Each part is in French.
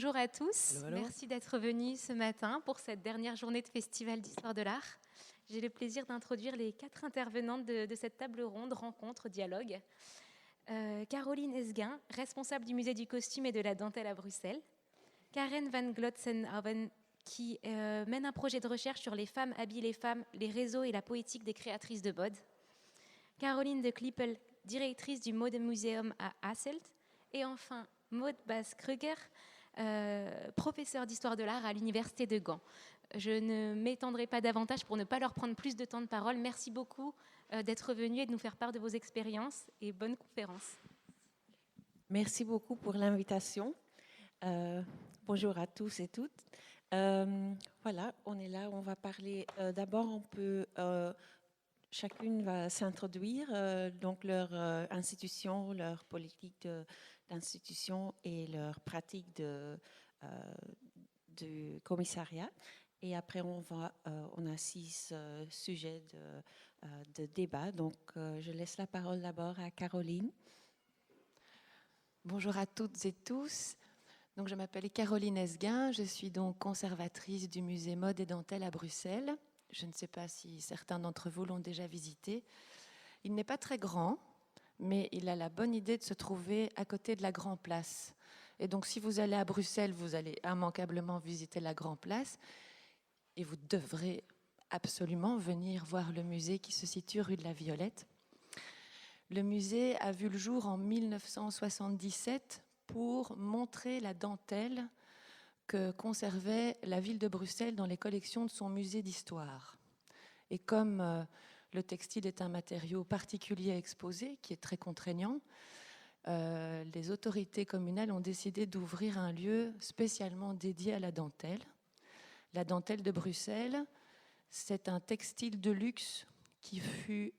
Bonjour à tous, Allô, allô. merci d'être venus ce matin pour cette dernière journée de Festival d'Histoire de l'Art. J'ai le plaisir d'introduire les 4 intervenantes de cette table ronde, rencontre, dialogue. Caroline Esguin, responsable du musée du costume et de la dentelle à Bruxelles. Karen van Glotsenhoven, qui mène un projet de recherche sur les femmes habillent les femmes, les réseaux et la poétique des créatrices de mode. Caroline de Klippel, directrice du Mode Museum à Hasselt. Et enfin, Maud Bass-Kruger, professeur d'histoire de l'art à l'université de Gand. Je ne m'étendrai pas davantage pour ne pas leur prendre plus de temps de parole. Merci beaucoup d'être venus et de nous faire part de vos expériences et bonne conférence. Merci beaucoup pour l'invitation. Bonjour à tous et toutes. Voilà, on est là, on va parler. D'abord, chacune va s'introduire, donc leur institution, leur politique d'institution et leur pratique du commissariat. Et après, on a 6 sujets de débat. Donc, je laisse la parole d'abord à Caroline. Bonjour à toutes et tous. Donc, je m'appelle Caroline Esguin, je suis donc conservatrice du musée Mode et Dentelle à Bruxelles. Je ne sais pas si certains d'entre vous l'ont déjà visité. Il n'est pas très grand, mais il a la bonne idée de se trouver à côté de la Grand Place. Et donc, si vous allez à Bruxelles, vous allez immanquablement visiter la Grand Place. Et vous devrez absolument venir voir le musée qui se situe rue de la Violette. Le musée a vu le jour en 1977 pour montrer la dentelle que conservait la ville de Bruxelles dans les collections de son musée d'histoire. Et comme le textile est un matériau particulier à exposer, qui est très contraignant, les autorités communales ont décidé d'ouvrir un lieu spécialement dédié à la dentelle. La dentelle de Bruxelles, c'est un textile de luxe qui fut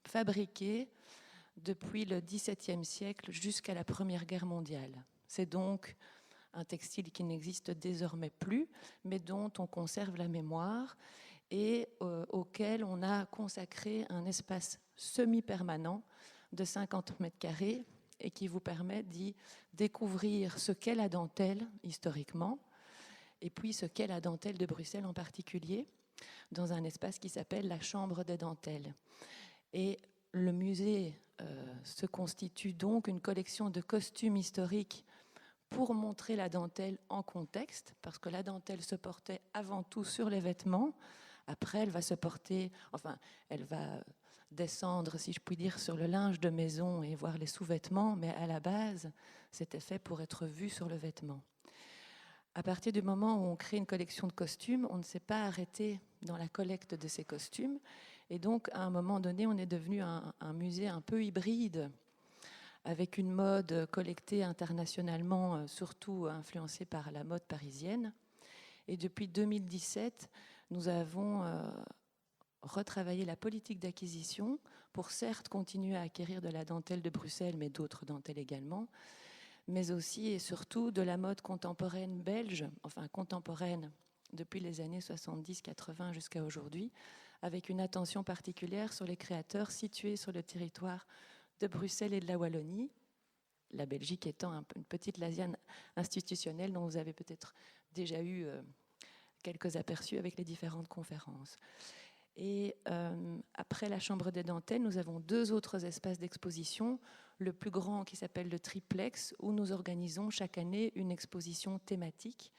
fabriqué depuis le XVIIe siècle jusqu'à la Première Guerre mondiale. C'est donc un textile qui n'existe désormais plus, mais dont on conserve la mémoire et auquel on a consacré un espace semi-permanent de 50 mètres carrés et qui vous permet d'y découvrir ce qu'est la dentelle historiquement et puis ce qu'est la dentelle de Bruxelles en particulier, dans un espace qui s'appelle la Chambre des dentelles. Et le musée se constitue donc une collection de costumes historiques pour montrer la dentelle en contexte, parce que la dentelle se portait avant tout sur les vêtements. Après, elle va se porter, enfin, elle va descendre, si je puis dire, sur le linge de maison et voir les sous-vêtements, mais à la base, c'était fait pour être vu sur le vêtement. À partir du moment où on crée une collection de costumes, on ne s'est pas arrêté dans la collecte de ces costumes. Et donc, à un moment donné, on est devenu un musée un peu hybride, avec une mode collectée internationalement, surtout influencée par la mode parisienne. Et depuis 2017, nous avons retravaillé la politique d'acquisition pour certes continuer à acquérir de la dentelle de Bruxelles, mais d'autres dentelles également, mais aussi et surtout de la mode contemporaine belge, enfin contemporaine depuis les années 70-80 jusqu'à aujourd'hui, avec une attention particulière sur les créateurs situés sur le territoire de Bruxelles et de la Wallonie, la Belgique étant une petite Lasiane institutionnelle dont vous avez peut-être déjà eu quelques aperçus avec les différentes conférences. Et après la Chambre des dentelles, nous avons 2 autres espaces d'exposition. Le plus grand qui s'appelle le Triplex, où nous organisons chaque année une exposition thématique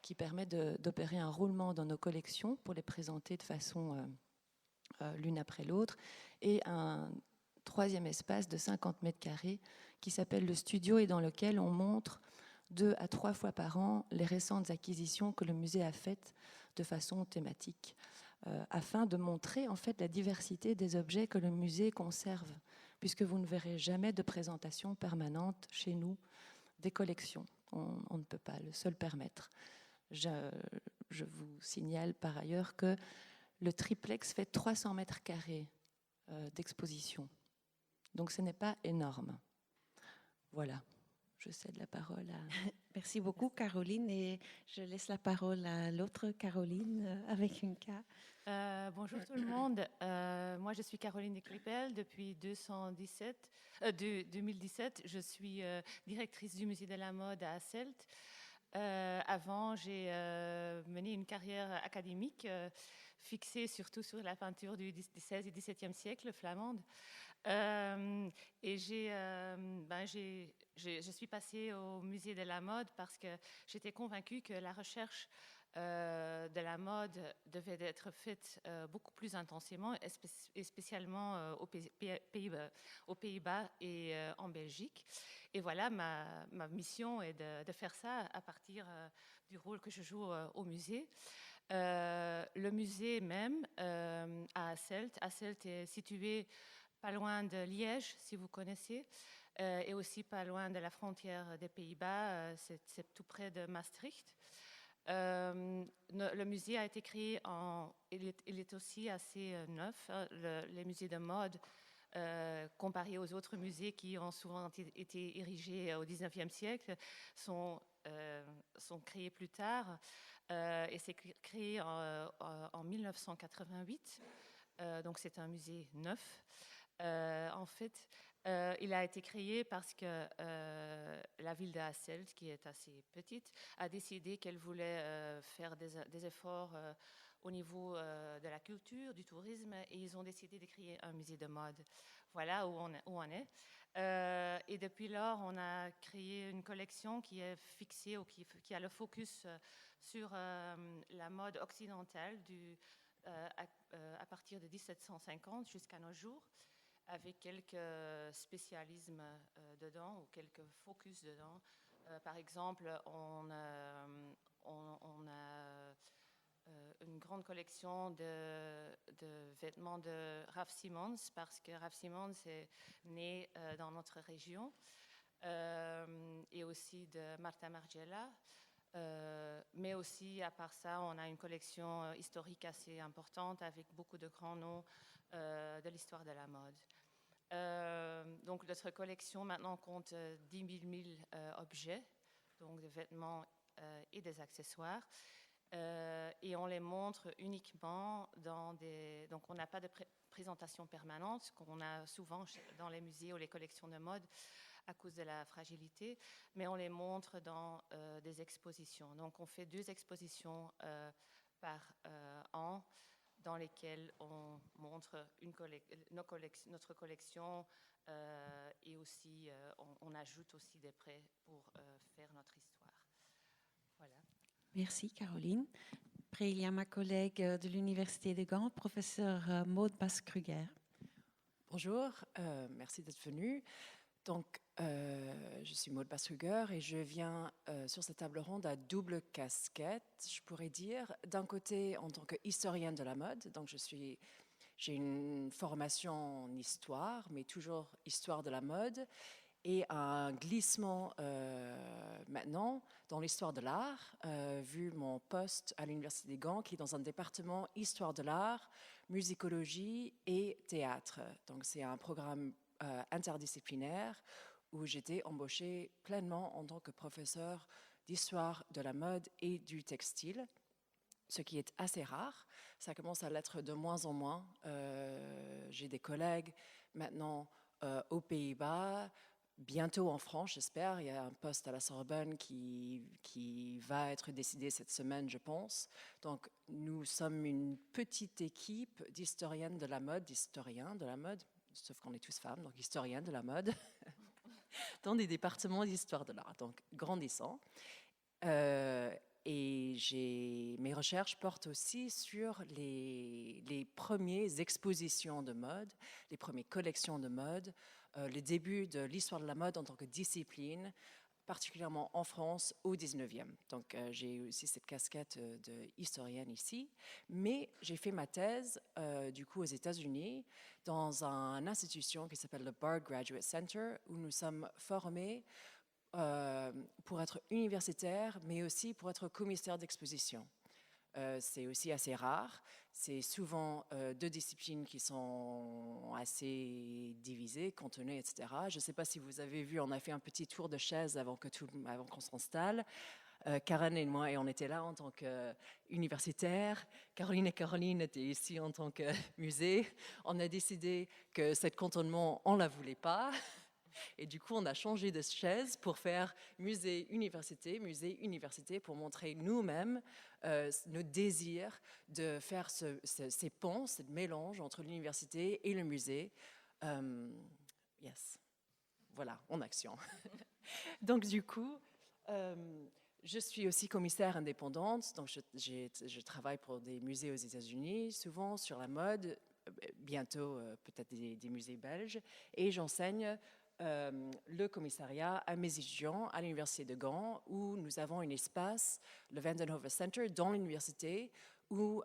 qui permet d'opérer un roulement dans nos collections pour les présenter de façon l'une après l'autre. Et un 3e espace de 50 mètres carrés qui s'appelle le Studio et dans lequel on montre 2 à 3 fois par an les récentes acquisitions que le musée a faites de façon thématique, afin de montrer en fait la diversité des objets que le musée conserve, puisque vous ne verrez jamais de présentation permanente chez nous des collections. On ne peut pas se le permettre. Je vous signale par ailleurs que le triplex fait 300 mètres carrés d'exposition. Donc ce n'est pas énorme. Voilà, je cède la parole à... Merci beaucoup, Caroline. Et je laisse la parole à l'autre Caroline avec une K. Bonjour tout le monde. Moi, je suis Caroline de Klippel depuis 2017. Je suis directrice du musée de la mode à Hasselt. Avant, j'ai mené une carrière académique fixée surtout sur la peinture du XVIe et XVIIe siècle flamande. Et je suis passée au musée de la mode parce que j'étais convaincue que la recherche de la mode devait être faite beaucoup plus intensément, et spécialement aux Pays-Bas et en Belgique. Et voilà, ma mission est de faire ça à partir du rôle que je joue au musée. Le musée même à Hasselt. Hasselt est situé pas loin de Liège, si vous connaissez, et aussi pas loin de la frontière des Pays-Bas. C'est tout près de Maastricht. Le musée a été créé il est aussi assez neuf. Les musées de mode, comparés aux autres musées qui ont souvent été érigés au XIXe siècle, sont créés plus tard. Et c'est créé en 1988. Donc c'est un musée neuf. En fait, il a été créé parce que la ville de Hasselt, qui est assez petite, a décidé qu'elle voulait faire des efforts au niveau de la culture, du tourisme, et ils ont décidé de créer un musée de mode. Voilà où on est. Et depuis lors, on a créé une collection qui est fixée, ou qui a le focus sur la mode occidentale à partir de 1750 jusqu'à nos jours, avec quelques spécialismes dedans ou quelques focus dedans. Par exemple, on a une grande collection de vêtements de Raf Simons, parce que Raf Simons est né dans notre région, et aussi de Marta Margiela. Mais aussi, à part ça, on a une collection historique assez importante avec beaucoup de grands noms de l'histoire de la mode. Donc notre collection maintenant compte 10 000 objets, donc des vêtements et des accessoires, et on les montre uniquement dans des... Donc on n'a pas de présentation permanente qu'on a souvent dans les musées ou les collections de mode à cause de la fragilité, mais on les montre dans des expositions. Donc on fait 2 expositions par an, dans lesquelles on montre notre collection, et aussi on ajoute aussi des prêts pour faire notre histoire. Voilà. Merci Caroline. Après, il y a ma collègue de l'Université de Gand, professeure Maud Basse-Kruger. Bonjour, merci d'être venue. Donc, je suis Maud Basse-Kruger et je viens sur cette table ronde à double casquette, je pourrais dire. D'un côté, en tant qu'historienne de la mode, donc j'ai une formation en histoire, mais toujours histoire de la mode, et un glissement maintenant dans l'histoire de l'art, vu mon poste à l'Université de Gand, qui est dans un département histoire de l'art, musicologie et théâtre. Donc, c'est un programme interdisciplinaire où j'étais embauchée pleinement en tant que professeur d'histoire de la mode et du textile, ce qui est assez rare. Ça commence à l'être de moins en moins. J'ai des collègues maintenant aux Pays-Bas, bientôt en France, j'espère. Il y a un poste à la Sorbonne qui va être décidé cette semaine, je pense. Donc, nous sommes une petite équipe d'historiennes de la mode, d'historiens de la mode, sauf qu'on est tous femmes, donc historiennes de la mode, dans des départements d'histoire de l'art, donc grandissant. Et mes recherches portent aussi sur les premières expositions de mode, les premières collections de mode, le début de l'histoire de la mode en tant que discipline, particulièrement en France au 19e. Donc, j'ai aussi cette casquette d'historienne ici. Mais j'ai fait ma thèse, du coup, aux États-Unis, dans une institution qui s'appelle le Bard Graduate Center, où nous sommes formés pour être universitaires, mais aussi pour être commissaire d'exposition. C'est aussi assez rare. C'est souvent 2 disciplines qui sont assez divisées, cantonnées, etc. Je ne sais pas si vous avez vu, on a fait un petit tour de chaise avant qu'on s'installe. Karen et moi, et on était là en tant qu'universitaires. Caroline et Caroline étaient ici en tant que musée. On a décidé que cet cantonnement, on ne la voulait pas. Et du coup, on a changé de chaise pour faire musée-université, pour montrer nous-mêmes nos désirs de faire ces ponts, ce mélange entre l'université et le musée. Yes, voilà, en action. Donc du coup, je suis aussi commissaire indépendante, donc je travaille pour des musées aux États-Unis, souvent sur la mode, bientôt peut-être des musées belges, et j'enseigne le commissariat à mes étudiants à l'université de Gand, où nous avons un espace, le Vandenhoven Center, dans l'université, où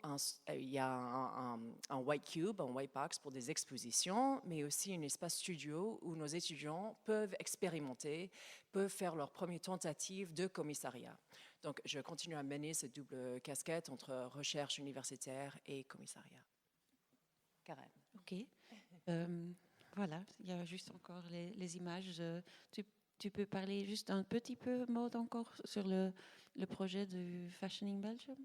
il y a un white cube, un white box pour des expositions, mais aussi un espace studio où nos étudiants peuvent expérimenter, peuvent faire leur première tentative de commissariat. Donc, je continue à mener cette double casquette entre recherche universitaire et commissariat. Karen. OK. Voilà, il y a juste encore les images. Tu peux parler juste un petit peu, Maud, encore sur le projet du Fashioning Belgium?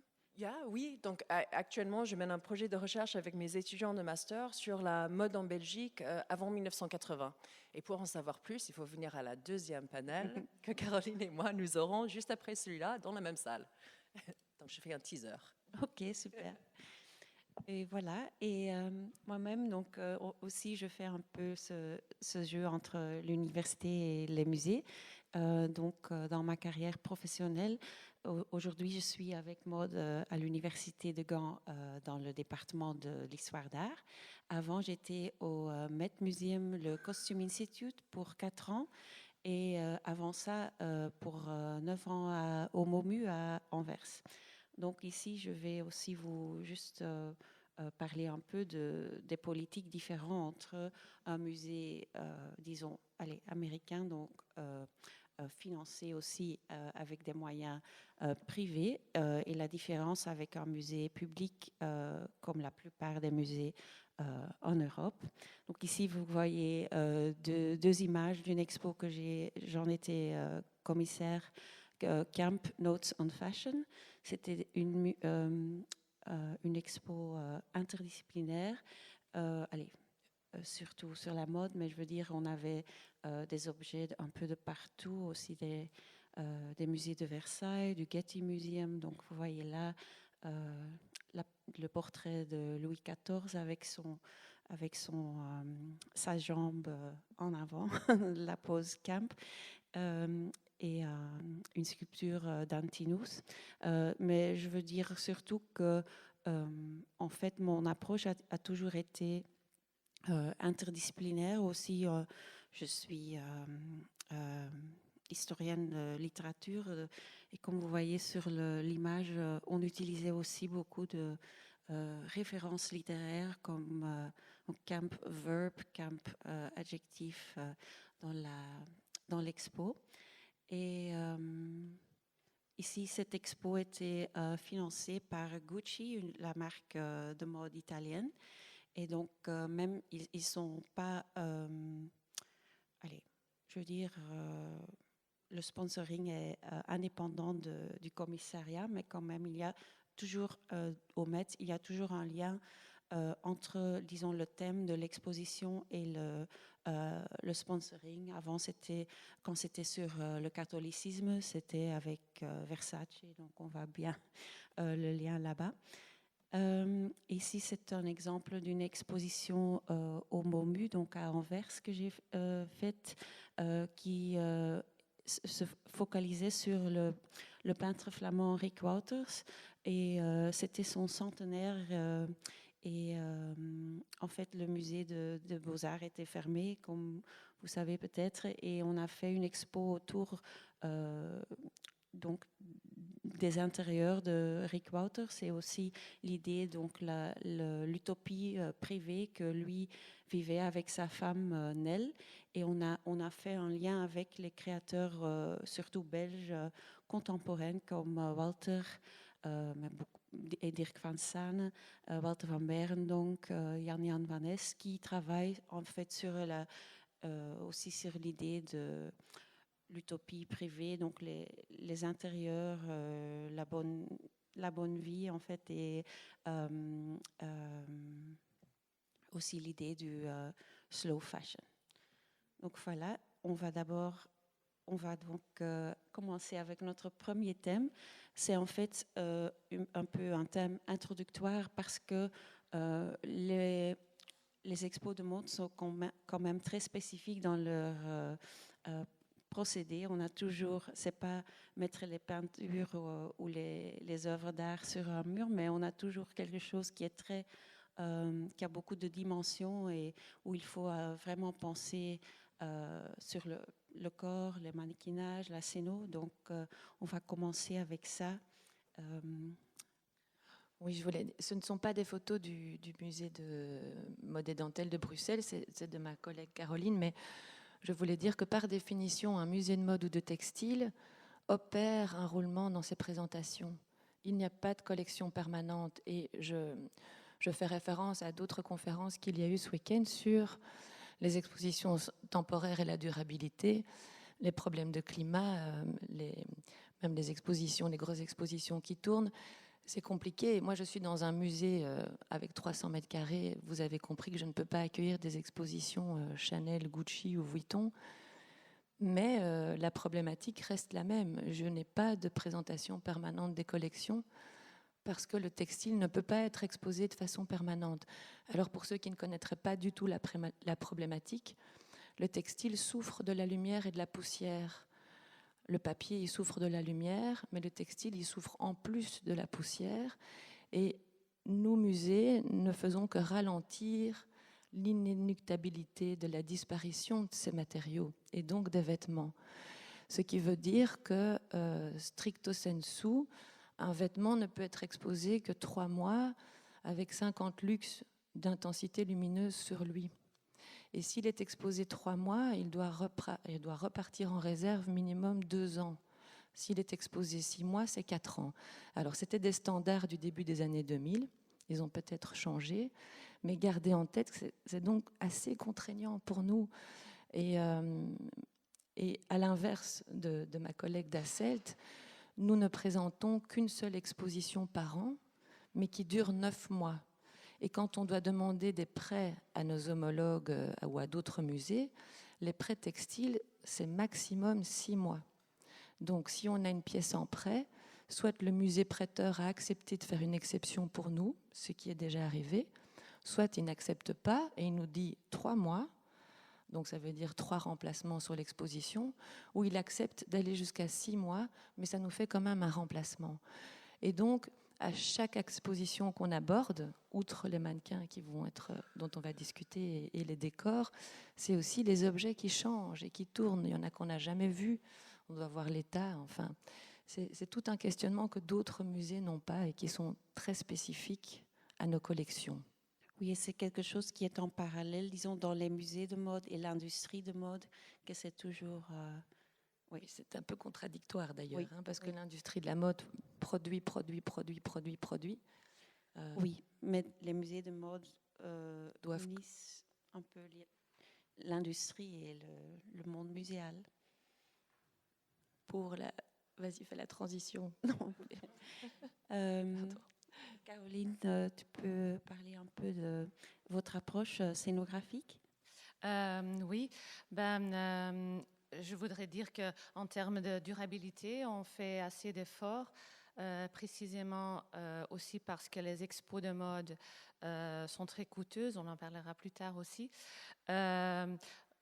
Oui, donc actuellement, je mène un projet de recherche avec mes étudiants de master sur la mode en Belgique avant 1980. Et pour en savoir plus, il faut venir à la deuxième panel que Caroline et moi, nous aurons juste après celui-là dans la même salle. Donc, je fais un teaser. OK, super. Et voilà, et moi-même, donc aussi, je fais un peu ce jeu entre l'université et les musées. Dans ma carrière professionnelle, aujourd'hui, je suis avec Maud à l'université de Gand dans le département de l'histoire d'art. Avant, j'étais au Met Museum, le Costume Institute, pour 4 ans. Et avant ça, pour 9 ans au MOMU à Anvers. Donc ici, je vais aussi vous juste parler un peu des politiques différentes entre un musée, disons, américain, donc financé aussi avec des moyens privés, et la différence avec un musée public, comme la plupart des musées en Europe. Donc ici, vous voyez deux images d'une expo que j'en étais commissaire, Camp Notes on Fashion. C'était une expo interdisciplinaire, surtout sur la mode, mais je veux dire, on avait des objets un peu de partout, aussi des musées de Versailles, du Getty Museum. Donc vous voyez là le portrait de Louis XIV avec sa jambe en avant, la pose camp. Et une sculpture d'Antinous. Mais je veux dire surtout que, en fait, mon approche a toujours été interdisciplinaire aussi. Je suis historienne de littérature et comme vous voyez sur l'image, on utilisait aussi beaucoup de références littéraires comme camp verb, camp adjectif dans l'expo. Et ici, cette expo était financée par Gucci, la marque de mode italienne. Et donc, même, ils ne sont pas... je veux dire, le sponsoring est indépendant du commissariat, mais quand même, il y a toujours, au Met, il y a toujours un lien entre, disons, le thème de l'exposition et le sponsoring. Avant, quand c'était sur le catholicisme, c'était avec Versace, donc on voit bien le lien là-bas. Ici, c'est un exemple d'une exposition au MOMU, donc à Anvers, que j'ai faite, qui se focalisait sur le peintre flamand Rick Wouters, et c'était son centenaire. Et en fait, le musée de Beaux-Arts était fermé, comme vous savez peut-être, et on a fait une expo autour donc des intérieurs de Rick Wouters. C'est aussi l'idée, donc l'utopie privée que lui vivait avec sa femme Nell. Et on a fait un lien avec les créateurs, surtout belges, contemporains comme Walter et Dirk van Saane, Walter van Beeren, donc Jan van Es, qui travaillent en fait aussi sur l'idée de l'utopie privée, donc les intérieurs, la bonne vie en fait, et aussi l'idée du slow fashion. Donc voilà, on va donc commencer avec notre premier thème. C'est en fait un peu un thème introductoire parce que les expos de mode sont quand même très spécifiques dans leur procédé. On a toujours, c'est pas mettre les peintures ou les œuvres d'art sur un mur, mais on a toujours quelque chose qui est qui a beaucoup de dimensions et où il faut vraiment penser sur le corps, le mannequinage, la scéno. Donc, on va commencer avec ça. Oui, ce ne sont pas des photos du musée de mode et dentelle de Bruxelles, c'est de ma collègue Caroline, mais je voulais dire que par définition, un musée de mode ou de textile opère un roulement dans ses présentations. Il n'y a pas de collection permanente et je fais référence à d'autres conférences qu'il y a eu ce week-end sur les expositions temporaires et la durabilité, les problèmes de climat, même les expositions, les grosses expositions qui tournent. C'est compliqué. Moi, je suis dans un musée avec 300 mètres carrés. Vous avez compris que je ne peux pas accueillir des expositions Chanel, Gucci ou Vuitton. Mais la problématique reste la même. Je n'ai pas de présentation permanente des collections parce que le textile ne peut pas être exposé de façon permanente. Alors, pour ceux qui ne connaîtraient pas du tout la problématique, le textile souffre de la lumière et de la poussière. Le papier, il souffre de la lumière, mais le textile, il souffre en plus de la poussière. Et nous, musées, ne faisons que ralentir l'inéluctabilité de la disparition de ces matériaux et donc des vêtements. Ce qui veut dire que, stricto sensu, un vêtement ne peut être exposé que 3 mois avec 50 lux d'intensité lumineuse sur lui. Et s'il est exposé 3 mois, il doit repartir en réserve minimum 2 ans. S'il est exposé 6 mois, c'est 4 ans. Alors, c'était des standards du début des années 2000. Ils ont peut-être changé. Mais gardez en tête que c'est donc assez contraignant pour nous. Et à l'inverse de ma collègue d'Asselt, nous ne présentons qu'une seule exposition par an, mais qui dure 9 mois. Et quand on doit demander des prêts à nos homologues ou à d'autres musées, les prêts textiles, c'est maximum 6 mois. Donc, si on a une pièce en prêt, soit le musée prêteur a accepté de faire une exception pour nous, ce qui est déjà arrivé, soit il n'accepte pas et il nous dit 3 mois, donc ça veut dire 3 remplacements sur l'exposition, ou il accepte d'aller jusqu'à 6 mois, mais ça nous fait quand même un remplacement. Et donc, à chaque exposition qu'on aborde, outre les mannequins dont on va discuter et les décors, c'est aussi les objets qui changent et qui tournent. Il y en a qu'on n'a jamais vus. On doit voir l'état. Enfin, c'est tout un questionnement que d'autres musées n'ont pas et qui sont très spécifiques à nos collections. Oui, et c'est quelque chose qui est en parallèle, disons, dans les musées de mode et l'industrie de mode, que c'est toujours... Oui, c'est un peu contradictoire d'ailleurs, oui, parce que l'industrie de la mode produit. Oui, mais les musées de mode doivent unissent un peu l'industrie et le monde muséal. Vas-y, fais la transition. Caroline, tu peux parler un peu de votre approche scénographique? Oui, je voudrais dire qu'en termes de durabilité, on fait assez d'efforts, précisément aussi parce que les expos de mode sont très coûteuses, on en parlera plus tard aussi.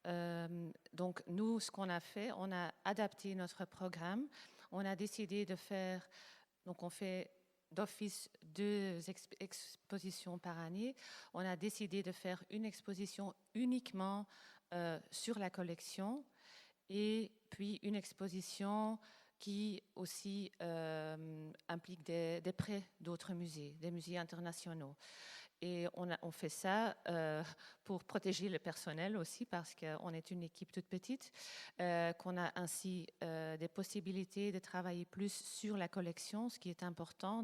Donc nous, ce qu'on a fait, on a adapté notre programme, on a décidé de faire, donc on fait d'office 2 expositions par année, on a décidé de faire une exposition uniquement sur la collection, et puis une exposition qui aussi implique des prêts d'autres musées, des musées internationaux. Et on fait ça pour protéger le personnel aussi, parce qu'on est une équipe toute petite, qu'on a ainsi des possibilités de travailler plus sur la collection, ce qui est important.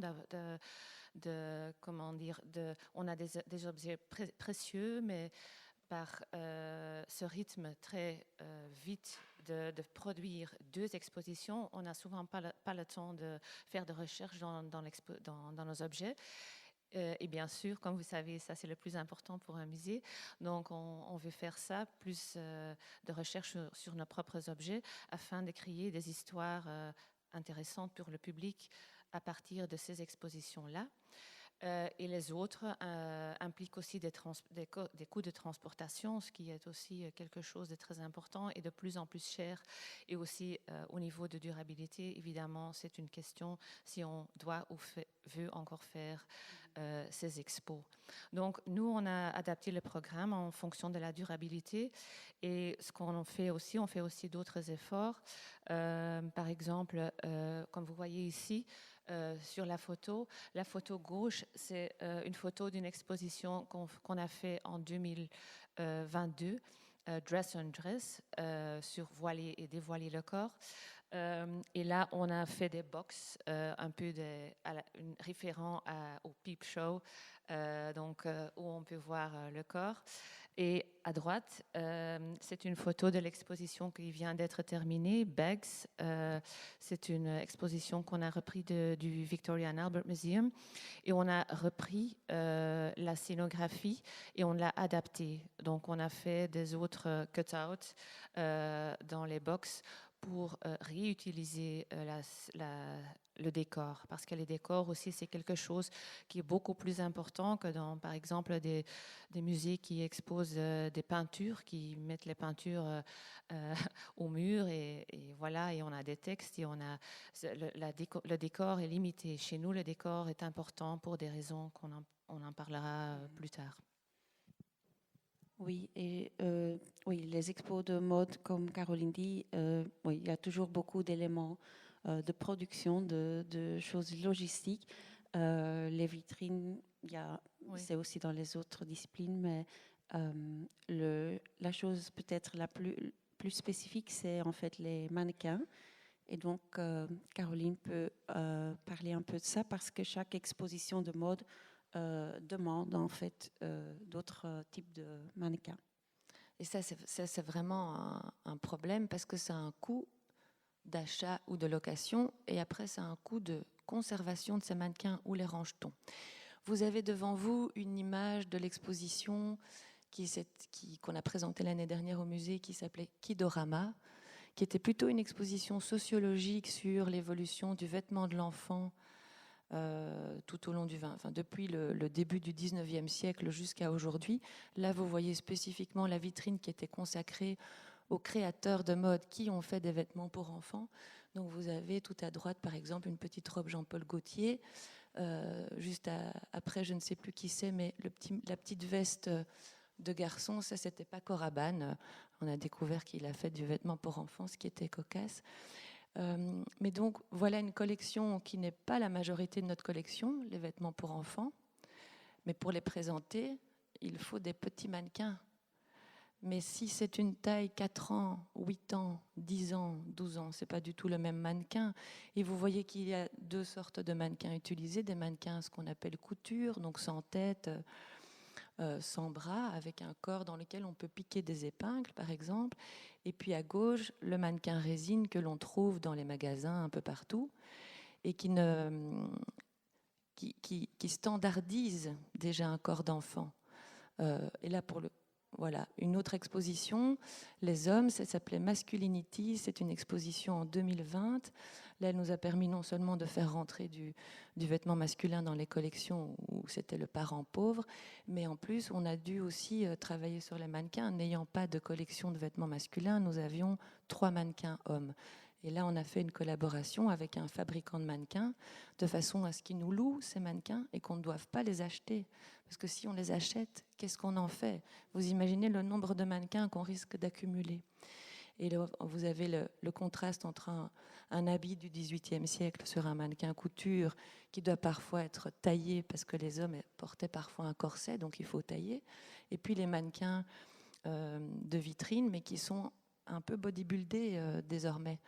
On a des objets précieux, mais par ce rythme très vite de produire 2 expositions, on n'a souvent pas le temps de faire de recherche dans nos objets. Et bien sûr, comme vous savez, ça c'est le plus important pour un musée. Donc on veut faire ça, plus de recherche sur nos propres objets, afin de créer des histoires intéressantes pour le public à partir de ces expositions-là. Et les autres impliquent aussi des coûts de transportation, ce qui est aussi quelque chose de très important et de plus en plus cher. Et aussi au niveau de durabilité, évidemment, c'est une question si on doit ou veut encore faire ces expos. Donc nous, on a adapté le programme en fonction de la durabilité. Et ce qu'on fait aussi, on fait aussi d'autres efforts. Par exemple, comme vous voyez ici, sur la photo gauche, c'est une photo d'une exposition qu'on a fait en 2022, Dress on Dress, sur voiler et dévoiler le corps. Et là, on a fait des box, un peu référent au Peep Show, où on peut voir le corps. Et à droite, c'est une photo de l'exposition qui vient d'être terminée, Bags. C'est une exposition qu'on a repris du Victoria and Albert Museum. Et on a repris la scénographie et on l'a adaptée. Donc, on a fait des autres cut-outs dans les box pour réutiliser le décor, parce que les décors aussi, c'est quelque chose qui est beaucoup plus important que dans, par exemple, des musées qui exposent des peintures, qui mettent les peintures au mur, et voilà, et on a des textes, et le décor est limité. Chez nous, le décor est important pour des raisons on en parlera plus tard. Oui, et oui, les expos de mode, comme Caroline dit, oui, il y a toujours beaucoup d'éléments de production, de choses logistiques. Les vitrines, Oui. c'est aussi dans les autres disciplines, mais la chose peut-être la plus spécifique, c'est en fait les mannequins. Et donc, Caroline peut parler un peu de ça, parce que chaque exposition de mode demande en fait d'autres types de mannequins. Et ça, c'est vraiment un problème, parce que c'est un coût d'achat ou de location, et après, c'est un coût de conservation de ces mannequins. Où les range-t-on? Vous avez devant vous une image de l'exposition qu'on a présentée l'année dernière au musée, qui s'appelait Kidorama, qui était plutôt une exposition sociologique sur l'évolution du vêtement de l'enfant tout au long depuis le début du 19e siècle jusqu'à aujourd'hui. Là, vous voyez spécifiquement la vitrine qui était consacrée aux créateurs de mode qui ont fait des vêtements pour enfants. Donc vous avez tout à droite, par exemple, une petite robe Jean-Paul Gaultier. Juste après, je ne sais plus qui c'est, mais la petite veste de garçon, ça, c'était Paco Rabanne. On a découvert qu'il a fait du vêtement pour enfants, ce qui était cocasse. Mais donc, voilà une collection qui n'est pas la majorité de notre collection, les vêtements pour enfants. Mais pour les présenter, il faut des petits mannequins. Mais si c'est une taille 4 ans, 8 ans, 10 ans, 12 ans, ce n'est pas du tout le même mannequin. Et vous voyez qu'il y a deux sortes de mannequins utilisés, des mannequins ce qu'on appelle couture, donc sans tête, sans bras, avec un corps dans lequel on peut piquer des épingles, par exemple. Et puis à gauche, le mannequin résine que l'on trouve dans les magasins un peu partout et qui standardise déjà un corps d'enfant. Et là, voilà, une autre exposition, les hommes, ça s'appelait Masculinity, c'est une exposition en 2020. Là, elle nous a permis non seulement de faire rentrer du vêtement masculin dans les collections où c'était le parent pauvre, mais en plus, on a dû aussi travailler sur les mannequins. N'ayant pas de collection de vêtements masculins, nous avions 3 mannequins hommes. Et là, on a fait une collaboration avec un fabricant de mannequins, de façon à ce qu'il nous loue ces mannequins et qu'on ne doive pas les acheter. Parce que si on les achète, qu'est-ce qu'on en fait? Vous imaginez le nombre de mannequins qu'on risque d'accumuler. Et là, vous avez le contraste entre un habit du XVIIIe siècle sur un mannequin couture qui doit parfois être taillé parce que les hommes portaient parfois un corset, donc il faut tailler. Et puis les mannequins de vitrine, mais qui sont un peu bodybuildés désormais.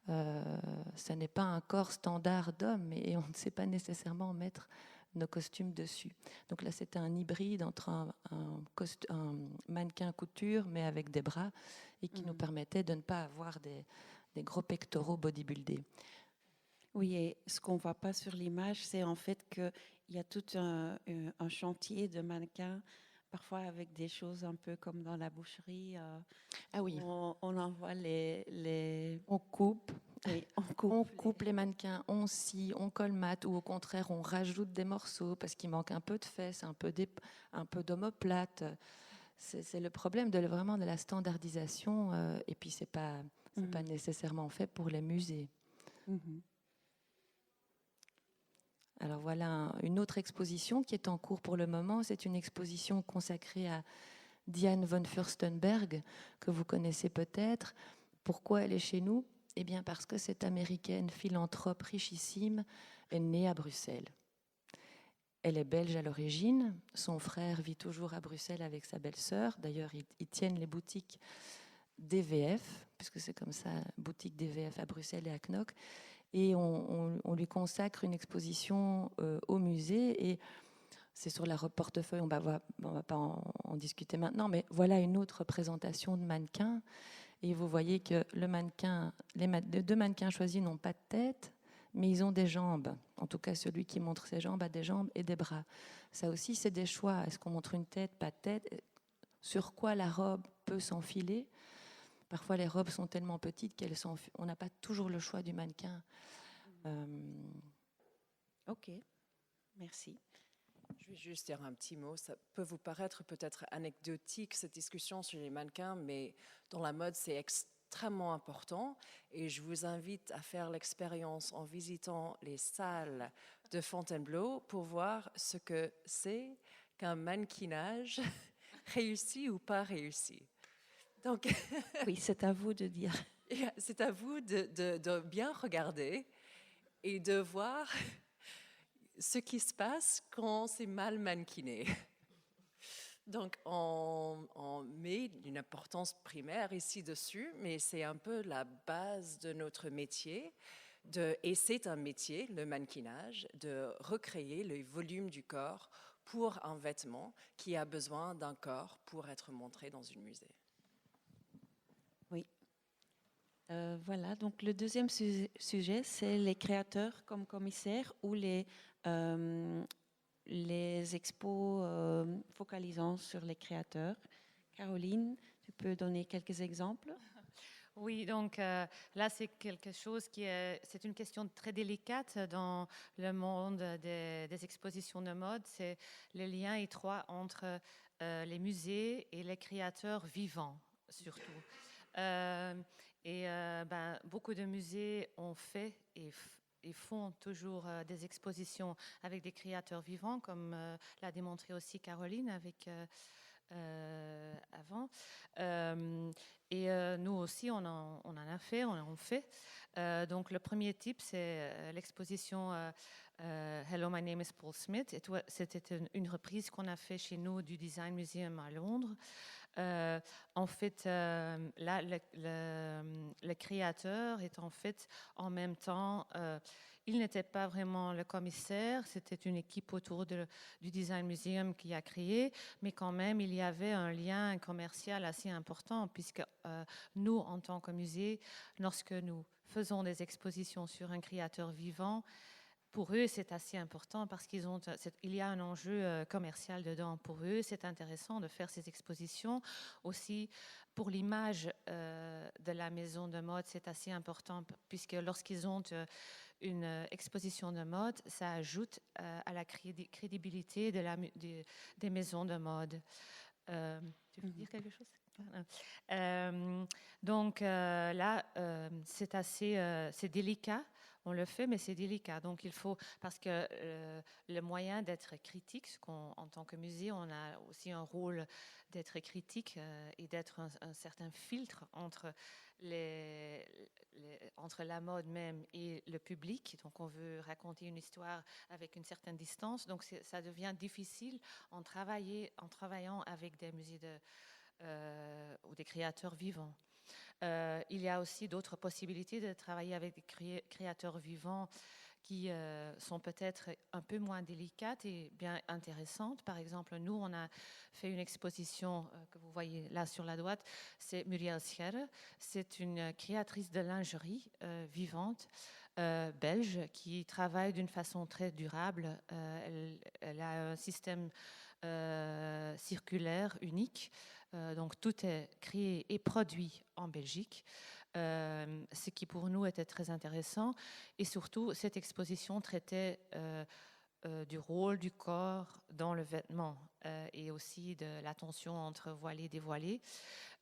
Ça n'est pas un corps standard d'homme et on ne sait pas nécessairement mettre nos costumes dessus. Donc là, c'était un hybride entre un mannequin couture, mais avec des bras, et qui nous permettait de ne pas avoir des gros pectoraux bodybuildés. Oui, et ce qu'on ne voit pas sur l'image, c'est en fait qu'il il y a tout un chantier de mannequins, parfois avec des choses un peu comme dans la boucherie. Ah oui, On envoie les... on coupe. Oui, On coupe les mannequins, on scie, on colmate, ou au contraire, on rajoute des morceaux parce qu'il manque un peu de fesses, un peu d'omoplate. C'est le problème vraiment de la standardisation, et puis c'est pas nécessairement fait pour les musées. Alors voilà une autre exposition qui est en cours pour le moment. C'est une exposition consacrée à Diane von Furstenberg, que vous connaissez peut-être. Pourquoi elle est chez nous ? Eh bien parce que cette américaine philanthrope richissime est née à Bruxelles. Elle est belge à l'origine. Son frère vit toujours à Bruxelles avec sa belle-sœur. D'ailleurs, ils tiennent les boutiques DVF, puisque c'est comme ça, boutique DVF à Bruxelles et à Knock. Et on lui consacre une exposition au musée. Et c'est sur la portefeuille, on va pas en discuter maintenant, mais voilà une autre présentation de mannequins. Et vous voyez que les deux mannequins choisis n'ont pas de tête, mais ils ont des jambes. En tout cas, celui qui montre ses jambes a des jambes et des bras. Ça aussi, c'est des choix. Est-ce qu'on montre une tête, pas de tête ? Sur quoi la robe peut s'enfiler ? Parfois, les robes sont tellement petites qu'on n'a pas toujours le choix du mannequin. Ok, merci. Je vais juste dire un petit mot. Ça peut vous paraître peut-être anecdotique, cette discussion sur les mannequins, mais dans la mode, c'est extrêmement important. Et je vous invite à faire l'expérience en visitant les salles de Fontainebleau pour voir ce que c'est qu'un mannequinage réussi ou pas réussi. Donc, oui, c'est à vous de dire. C'est à vous de bien regarder et de voir ce qui se passe quand c'est mal mannequiné. Donc, on met une importance primaire ici dessus, mais c'est un peu la base de notre métier. Et c'est un métier, le mannequinage, de recréer le volume du corps pour un vêtement qui a besoin d'un corps pour être montré dans un musée. Oui. Voilà, donc le deuxième sujet, c'est les créateurs comme commissaires ou les expos focalisant sur les créateurs. Caroline, tu peux donner quelques exemples ? Oui, donc là, c'est quelque chose c'est une question très délicate dans le monde des expositions de mode. C'est le lien étroit entre les musées et les créateurs vivants, surtout. Beaucoup de musées ont fait et font toujours des expositions avec des créateurs vivants, comme l'a démontré aussi Caroline avec avant. Nous aussi, on en a fait, on fait. Donc le premier type, c'est l'exposition Hello, my name is Paul Smith. C'était une reprise qu'on a fait chez nous du Design Museum à Londres. En fait, là, le créateur est en fait en même temps, il n'était pas vraiment le commissaire, c'était une équipe autour du Design Museum qui a créé, mais quand même, il y avait un lien commercial assez important, puisque nous, en tant que musée, lorsque nous faisons des expositions sur un créateur vivant, pour eux, c'est assez important parce qu'il y a un enjeu commercial dedans. Pour eux, c'est intéressant de faire ces expositions. Aussi, pour l'image de la maison de mode, c'est assez important puisque lorsqu'ils ont une exposition de mode, ça ajoute à la crédibilité des maisons de mode. Tu veux dire quelque chose ? Là, c'est délicat. On le fait, mais c'est délicat. Donc, il faut, parce que le moyen d'être critique, en tant que musée, on a aussi un rôle d'être critique et d'être un certain filtre entre entre la mode même et le public. Donc, on veut raconter une histoire avec une certaine distance. Donc, ça devient difficile en travaillant avec des musées ou des créateurs vivants. Il y a aussi d'autres possibilités de travailler avec des créateurs vivants qui sont peut-être un peu moins délicates et bien intéressantes. Par exemple, nous, on a fait une exposition que vous voyez là sur la droite. C'est Muriel Scherre. C'est une créatrice de lingerie vivante. belge qui travaille d'une façon très durable. Elle a un système circulaire unique. Donc tout est créé et produit en Belgique, ce qui pour nous était très intéressant. Et surtout, cette exposition traitait du rôle du corps dans le vêtement et aussi de la tension entre voilé et dévoilé.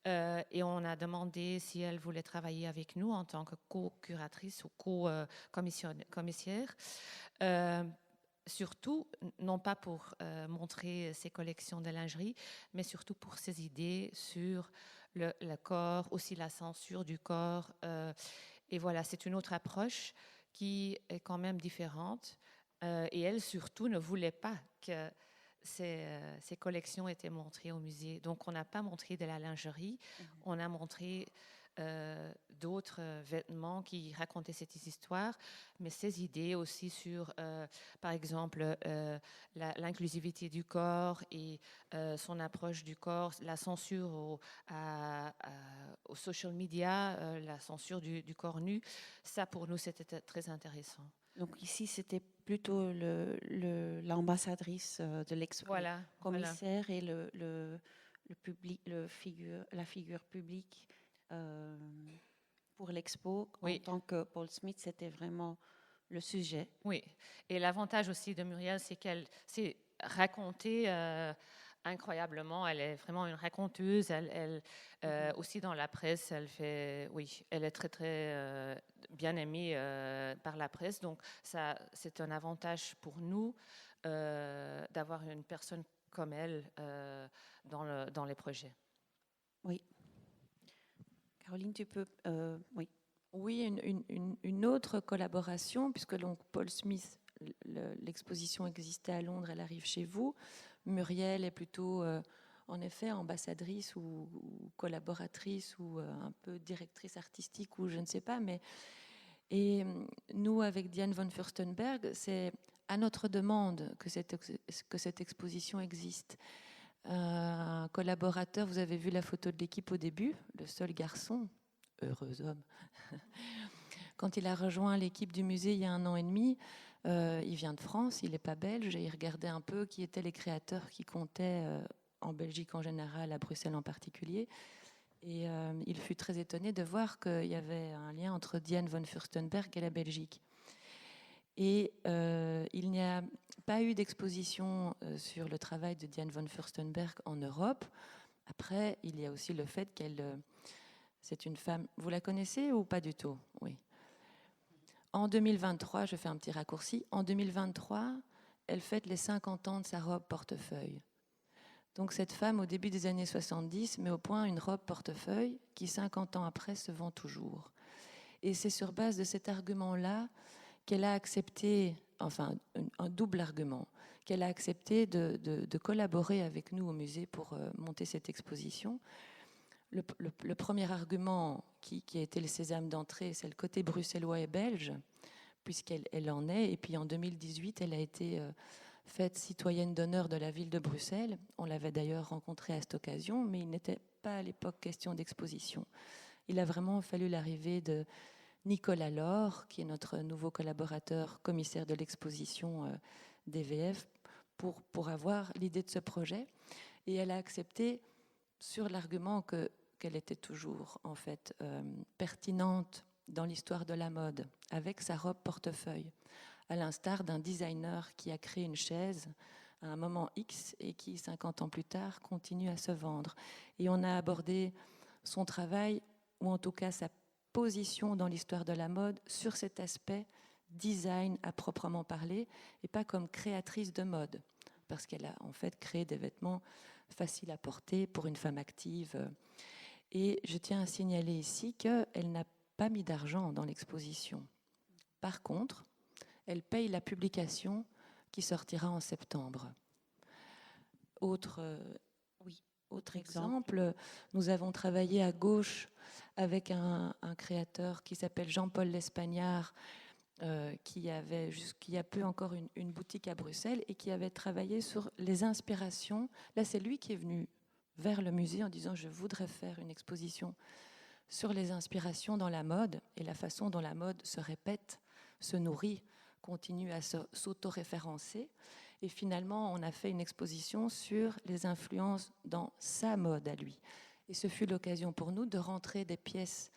Et on a demandé si elle voulait travailler avec nous en tant que co-curatrice ou co-commissaire. Surtout, non pas pour montrer ses collections de lingerie, mais surtout pour ses idées sur le corps, aussi la censure du corps. Et voilà, c'est une autre approche qui est quand même différente. Et elle, surtout, ne voulait pas que ces collections étaient montrées au musée. Donc, on n'a pas montré de la lingerie, on a montré d'autres vêtements qui racontaient cette histoire, mais ces idées aussi sur, par exemple, l'inclusivité du corps et son approche du corps, la censure aux social media, la censure du corps nu, ça pour nous c'était très intéressant. Donc ici, c'était plutôt l'ambassadrice de l'expo, Voilà, commissaire voilà. et le public, la figure publique pour l'expo. Oui. En tant que Paul Smith, c'était vraiment le sujet. Oui, et l'avantage aussi de Muriel, c'est qu'elle sait raconter incroyablement. Elle est vraiment une raconteuse. Elle aussi dans la presse, elle est très très bien aimée par la presse. Donc ça, c'est un avantage pour nous d'avoir une personne comme elle dans les projets. Oui. Caroline, tu peux, oui. Oui, une autre collaboration, puisque donc Paul Smith, l'exposition existait à Londres, elle arrive chez vous. Muriel est plutôt, en effet, ambassadrice ou collaboratrice ou un peu directrice artistique ou je ne sais pas. Et nous, avec Diane von Furstenberg, c'est à notre demande que cette exposition existe. Un collaborateur, vous avez vu la photo de l'équipe au début, le seul garçon, heureux homme. Quand il a rejoint l'équipe du musée il y a 1 an et demi, il vient de France, il n'est pas belge, et il regardait un peu qui étaient les créateurs qui comptaient en Belgique en général, à Bruxelles en particulier. Et il fut très étonné de voir qu'il y avait un lien entre Diane von Furstenberg et la Belgique. Et il n'y a pas eu d'exposition sur le travail de Diane von Furstenberg en Europe. Après, il y a aussi le fait qu'elle... c'est une femme... Vous la connaissez ou pas du tout? Oui. En 2023, je fais un petit raccourci, en 2023, elle fête les 50 ans de sa robe portefeuille. Donc cette femme, au début des années 70, met au point une robe portefeuille qui, 50 ans après, se vend toujours. Et c'est sur base de cet argument-là qu'elle a accepté, enfin un double argument, qu'elle a accepté de collaborer avec nous au musée pour monter cette exposition. Le premier argument qui a été le sésame d'entrée, c'est le côté bruxellois et belge, puisqu'elle en est. Et puis en 2018, elle a été faite citoyenne d'honneur de la ville de Bruxelles. On l'avait d'ailleurs rencontrée à cette occasion, mais il n'était pas à l'époque question d'exposition. Il a vraiment fallu l'arrivée de Nicolas Laure, qui est notre nouveau collaborateur, commissaire de l'exposition DVF, pour avoir l'idée de ce projet. Et elle a accepté sur l'argument qu'elle était toujours en fait pertinente dans l'histoire de la mode, avec sa robe portefeuille, à l'instar d'un designer qui a créé une chaise à un moment X et qui, 50 ans plus tard, continue à se vendre. Et on a abordé son travail, ou en tout cas sa position dans l'histoire de la mode, sur cet aspect design à proprement parler, et pas comme créatrice de mode, parce qu'elle a en fait créé des vêtements faciles à porter pour une femme active. Et je tiens à signaler ici qu'elle n'a pas mis d'argent dans l'exposition. Par contre, elle paye la publication qui sortira en septembre. Autre exemple, nous avons travaillé à gauche avec un créateur qui s'appelle Jean-Paul L'Espagnard, qui a peu encore une boutique à Bruxelles et qui avait travaillé sur les inspirations. Là, c'est lui qui est venu vers le musée en disant « Je voudrais faire une exposition sur les inspirations dans la mode et la façon dont la mode se répète se nourrit, continue à s'autoréférencer. Et finalement, on a fait une exposition sur les influences dans sa mode à lui. Et ce fut l'occasion pour nous de rentrer des pièces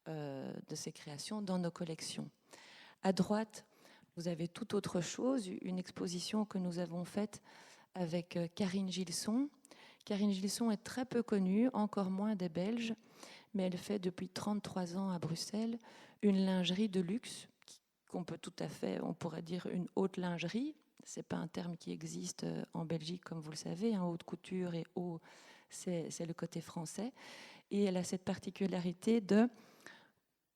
de ses créations dans nos collections. À droite, vous avez tout autre chose, une exposition que nous avons faite avec Karine Gilson. Karine Gilson est très peu connue, encore moins des Belges, mais elle fait depuis 33 ans à Bruxelles une lingerie de luxe, qu'on peut tout à fait, on pourrait dire une haute lingerie. Ce n'est pas un terme qui existe en Belgique, comme vous le savez, hein, haute couture et haut, c'est le côté français. Et elle a cette particularité de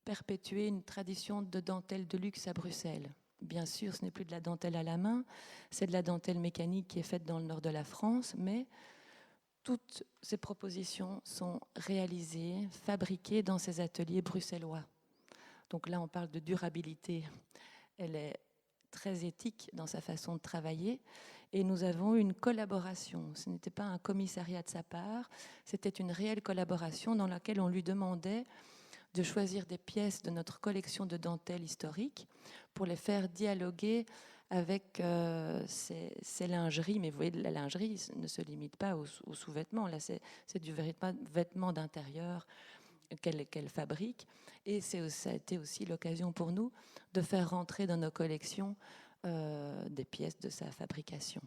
perpétuer une tradition de dentelle de luxe à Bruxelles. Bien sûr, ce n'est plus de la dentelle à la main, c'est de la dentelle mécanique qui est faite dans le nord de la France, mais toutes ces propositions sont réalisées, fabriquées dans ces ateliers bruxellois. Donc là, on parle de durabilité. Elle est très éthique dans sa façon de travailler. Et nous avons une collaboration. Ce n'était pas un commissariat de sa part, c'était une réelle collaboration dans laquelle on lui demandait de choisir des pièces de notre collection de dentelles historiques pour les faire dialoguer avec ces lingeries. Mais vous voyez, la lingerie ne se limite pas aux sous-vêtements. Là, c'est du véritable vêtement d'intérieur qu'elle fabrique. Et ça a été aussi l'occasion pour nous de faire rentrer dans nos collections des pièces de sa fabrication.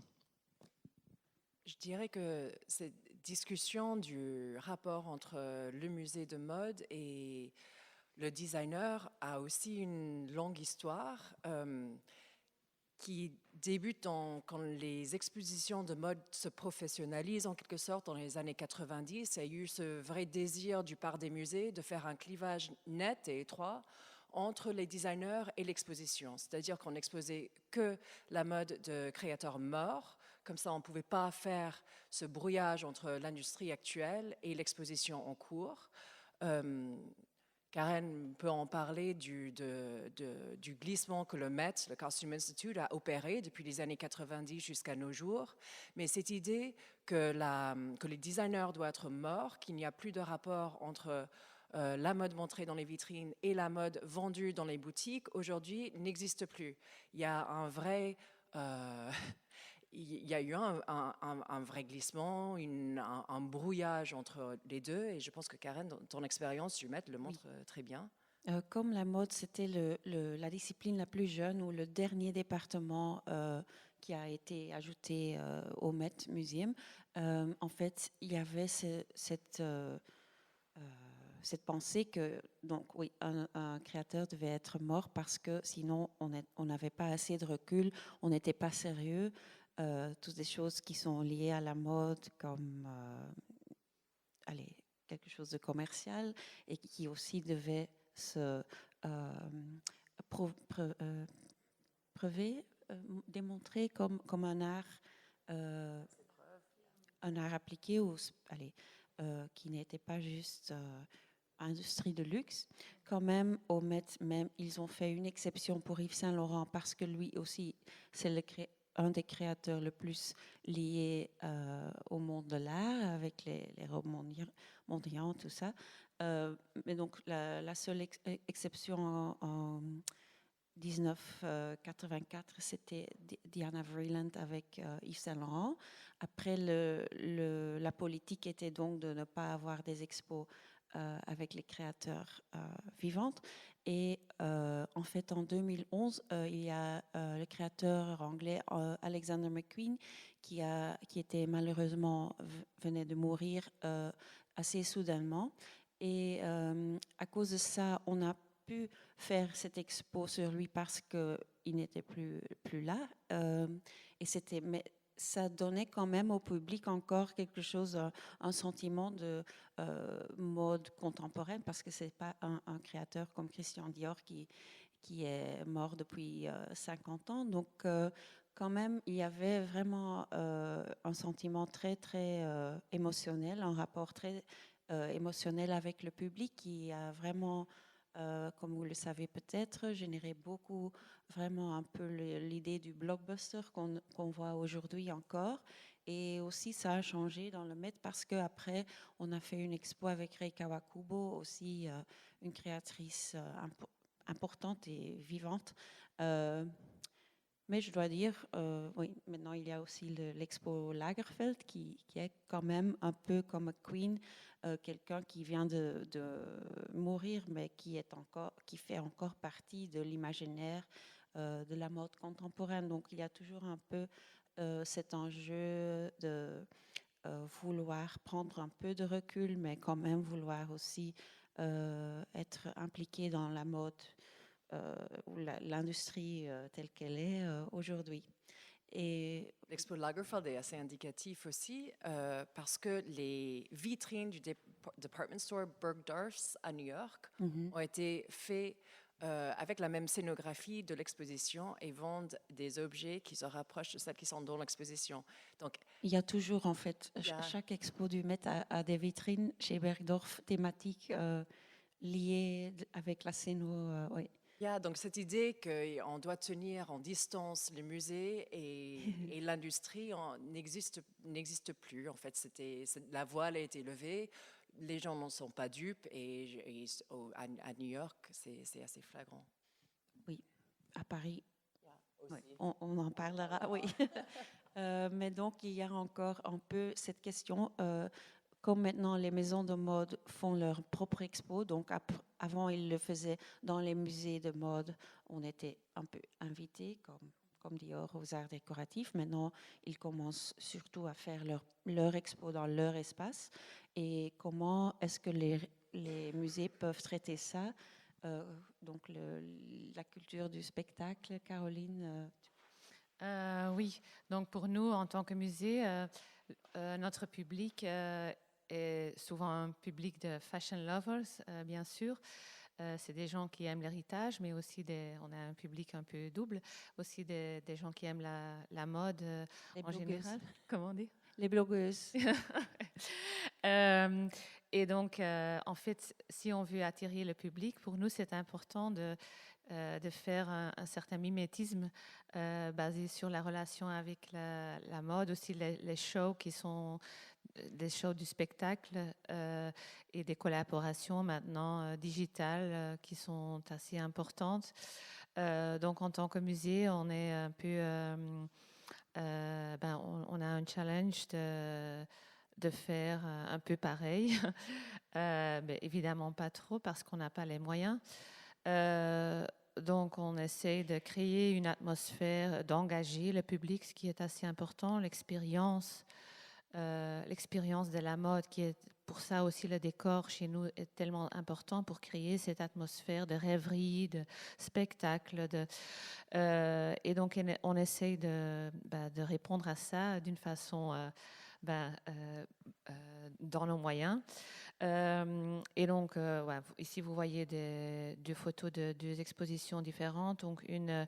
Je dirais que cette discussion du rapport entre le musée de mode et le designer a aussi une longue histoire qui débute quand les expositions de mode se professionnalisent en quelque sorte dans les années 90. Il y a eu ce vrai désir du part des musées de faire un clivage net et étroit entre les designers et l'exposition. C'est-à-dire qu'on n'exposait que la mode de créateurs morts. Comme ça, on ne pouvait pas faire ce brouillage entre l'industrie actuelle et l'exposition en cours. Karen peut en parler du glissement que le Met, le Costume Institute, a opéré depuis les années 90 jusqu'à nos jours. Mais cette idée que les designers doivent être morts, qu'il n'y a plus de rapport entre la mode montrée dans les vitrines et la mode vendue dans les boutiques, aujourd'hui, n'existe plus. Il y a un vrai... il y a eu un vrai glissement, un brouillage entre les deux. Et je pense que Karen, ton expérience du Met le montre très bien. Comme la mode, c'était la discipline la plus jeune ou le dernier département qui a été ajouté au Met Museum, en fait, il y avait cette pensée que donc, oui, un créateur devait être mort parce que sinon on n'avait pas assez de recul, on n'était pas sérieux. Toutes des choses qui sont liées à la mode comme quelque chose de commercial et qui aussi devait se démontrer comme un art appliqué ou qui n'était pas juste industrie de luxe. Quand même, au Met, même, ils ont fait une exception pour Yves Saint Laurent parce que lui aussi, c'est un des créateurs le plus liés au monde de l'art, avec les robes mondiales, tout ça. Mais donc, la seule exception en 1984, c'était Diana Vreeland avec Yves Saint Laurent. Après, la politique était donc de ne pas avoir des expos avec les créateurs vivants. Et en fait, en 2011, il y a le créateur anglais Alexander McQueen qui était malheureusement venait de mourir assez soudainement. Et à cause de ça, on a pu faire cette expo sur lui parce qu'il n'était plus là. Mais ça donnait quand même au public encore quelque chose, un sentiment de mode contemporaine, parce que c'est pas un créateur comme Christian Dior qui est mort depuis 50 ans. Donc quand même, il y avait vraiment un sentiment très, très émotionnel, un rapport très émotionnel avec le public qui a vraiment... comme vous le savez peut-être, générer beaucoup, vraiment un peu l'idée du blockbuster qu'on voit aujourd'hui encore. Et aussi, ça a changé dans le Met parce qu'après, on a fait une expo avec Rei Kawakubo, aussi une créatrice importante et vivante Mais je dois dire, oui, maintenant il y a aussi l'expo Lagerfeld qui est quand même un peu comme a Queen, quelqu'un qui vient de mourir, mais qui fait encore partie de l'imaginaire de la mode contemporaine. Donc il y a toujours un peu cet enjeu de vouloir prendre un peu de recul, mais quand même vouloir aussi être impliqué dans la mode ou l'industrie telle qu'elle est aujourd'hui. Et L'expo Lagerfeld est assez indicatif aussi parce que les vitrines du department store Bergdorf's à New York ont été faites avec la même scénographie de l'exposition et vendent des objets qui se rapprochent de celles qui sont dans l'exposition. Donc, il y a toujours, en fait, chaque expo du Met a des vitrines chez Bergdorf thématiques liées avec la scéno. Oui. Donc cette idée qu'on doit tenir en distance les musées et l'industrie n'existe plus. En fait, la voile a été levée, les gens n'en sont pas dupes et à New York, c'est assez flagrant. Oui, à Paris, oui, on en parlera, oui. Mais donc, il y a encore un peu cette question. Comme maintenant les maisons de mode font leur propre expo, donc avant ils le faisaient dans les musées de mode, on était un peu invités, comme Dior, aux arts décoratifs. Maintenant, ils commencent surtout à faire leur expo dans leur espace. Et comment est-ce que les musées peuvent traiter ça? Donc la culture du spectacle, Caroline. Oui, donc pour nous, en tant que musée, notre public est souvent un public de fashion lovers, bien sûr. C'est des gens qui aiment l'héritage, mais aussi on a un public un peu double, aussi des gens qui aiment la mode en général. Comment on dit? Les blogueuses. Et donc, en fait, si on veut attirer le public, pour nous, c'est important de faire un certain mimétisme basé sur la relation avec la mode, aussi les shows qui sont des shows du spectacle et des collaborations maintenant digitales qui sont assez importantes. Donc, en tant que musée, on est un peu... on a un challenge de faire un peu pareil, mais évidemment pas trop parce qu'on n'a pas les moyens. Donc, on essaie de créer une atmosphère, d'engager le public, ce qui est assez important, l'expérience de la mode, qui est pour ça aussi le décor chez nous est tellement important pour créer cette atmosphère de rêverie, de spectacle. Et donc, on essaie de répondre à ça d'une façon dans nos moyens. Et donc, ici, vous voyez deux photos de deux expositions différentes. Donc, une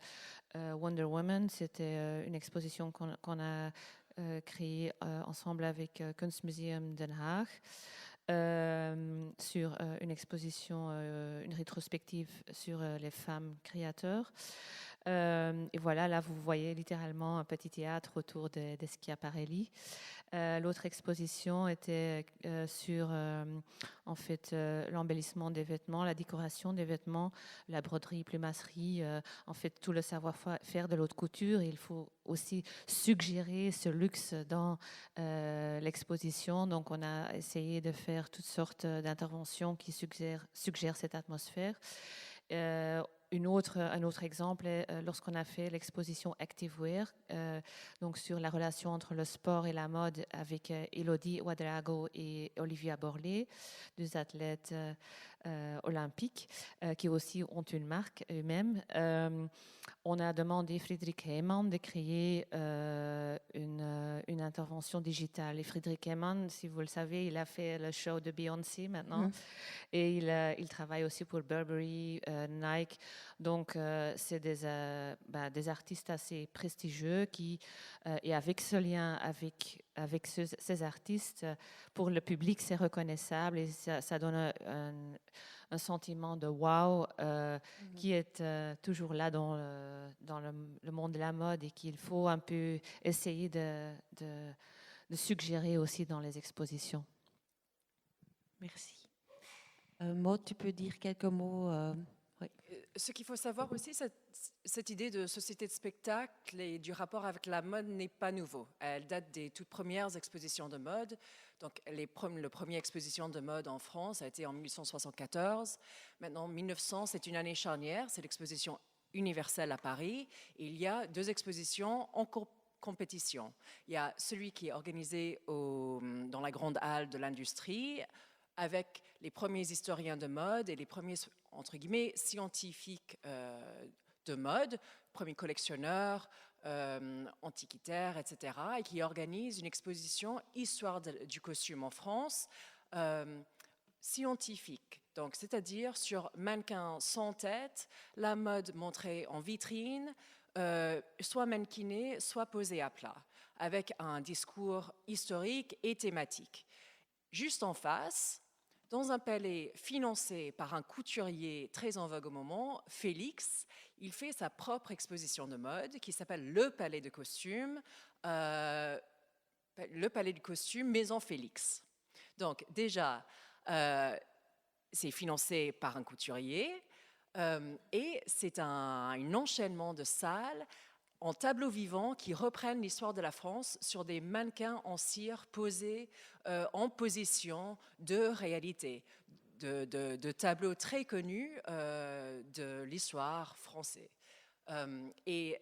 Wonder Woman, c'était une exposition qu'on a créée ensemble avec Kunstmuseum Den Haag sur une exposition, une rétrospective sur les femmes créateurs. Et voilà, là, vous voyez littéralement un petit théâtre autour de Schiaparelli. L'autre exposition était sur en fait l'embellissement des vêtements, la décoration des vêtements, la broderie, plumasserie, en fait tout le savoir-faire de l'haute couture. Il faut aussi suggérer ce luxe dans l'exposition. Donc on a essayé de faire toutes sortes d'interventions qui suggèrent cette atmosphère. Un autre exemple est lorsqu'on a fait l'exposition Activewear, donc sur la relation entre le sport et la mode avec Elodie Ouedraogo et Olivia Borlée, deux athlètes olympiques qui aussi ont une marque eux-mêmes. On a demandé à Friedrich Heymann de créer une intervention digitale. Et Friedrich Heymann, si vous le savez, il a fait le show de Beyoncé maintenant. Et il travaille aussi pour Burberry, Nike. Donc, c'est des artistes assez prestigieux et avec ce lien avec ces artistes, pour le public, c'est reconnaissable et ça donne un sentiment de wow qui est toujours là dans le monde de la mode et qu'il faut un peu essayer de suggérer aussi dans les expositions. Merci. Maud, tu peux dire quelques mots Ce qu'il faut savoir aussi, cette idée de société de spectacle et du rapport avec la mode n'est pas nouveau. Elle date des toutes premières expositions de mode. Donc, la première exposition de mode en France a été en 1874. Maintenant, 1900, c'est une année charnière, c'est l'exposition universelle à Paris. Et il y a 2 expositions en compétition. Il y a celui qui est organisé dans la grande halle de l'industrie, avec les premiers historiens de mode et les premiers, entre guillemets, scientifiques de mode, premiers collectionneurs, antiquitaires, etc., et qui organisent une exposition Histoire du costume en France, scientifique. Donc, c'est-à-dire sur mannequins sans tête, la mode montrée en vitrine, soit mannequinée, soit posée à plat, avec un discours historique et thématique. Juste en face, dans un palais financé par un couturier très en vogue au moment, Félix, il fait sa propre exposition de mode qui s'appelle le Palais de Costume, Maison Félix. Donc déjà, c'est financé par un couturier et c'est un enchaînement de salles en tableaux vivants qui reprennent l'histoire de la France sur des mannequins en cire posés en position de réalité, de tableaux très connus de l'histoire française. Et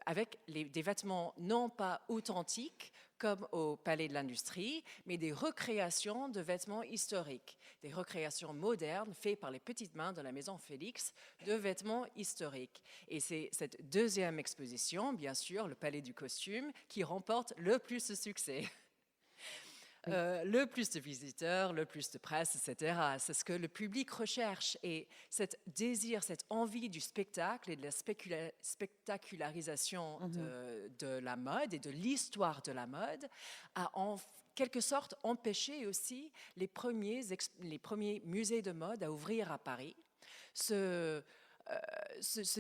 avec des vêtements non pas authentiques comme au Palais de l'Industrie, mais des recréations de vêtements historiques, des recréations modernes faites par les petites mains de la Maison Félix de vêtements historiques. Et c'est cette deuxième exposition, bien sûr, le Palais du Costume, qui remporte le plus de succès. Le plus de visiteurs, le plus de presse, etc. C'est ce que le public recherche. Et cet désir, cette envie du spectacle et de la spectacularisation de la mode et de l'histoire de la mode a en quelque sorte empêché aussi les premiers musées de mode à ouvrir à Paris. Ce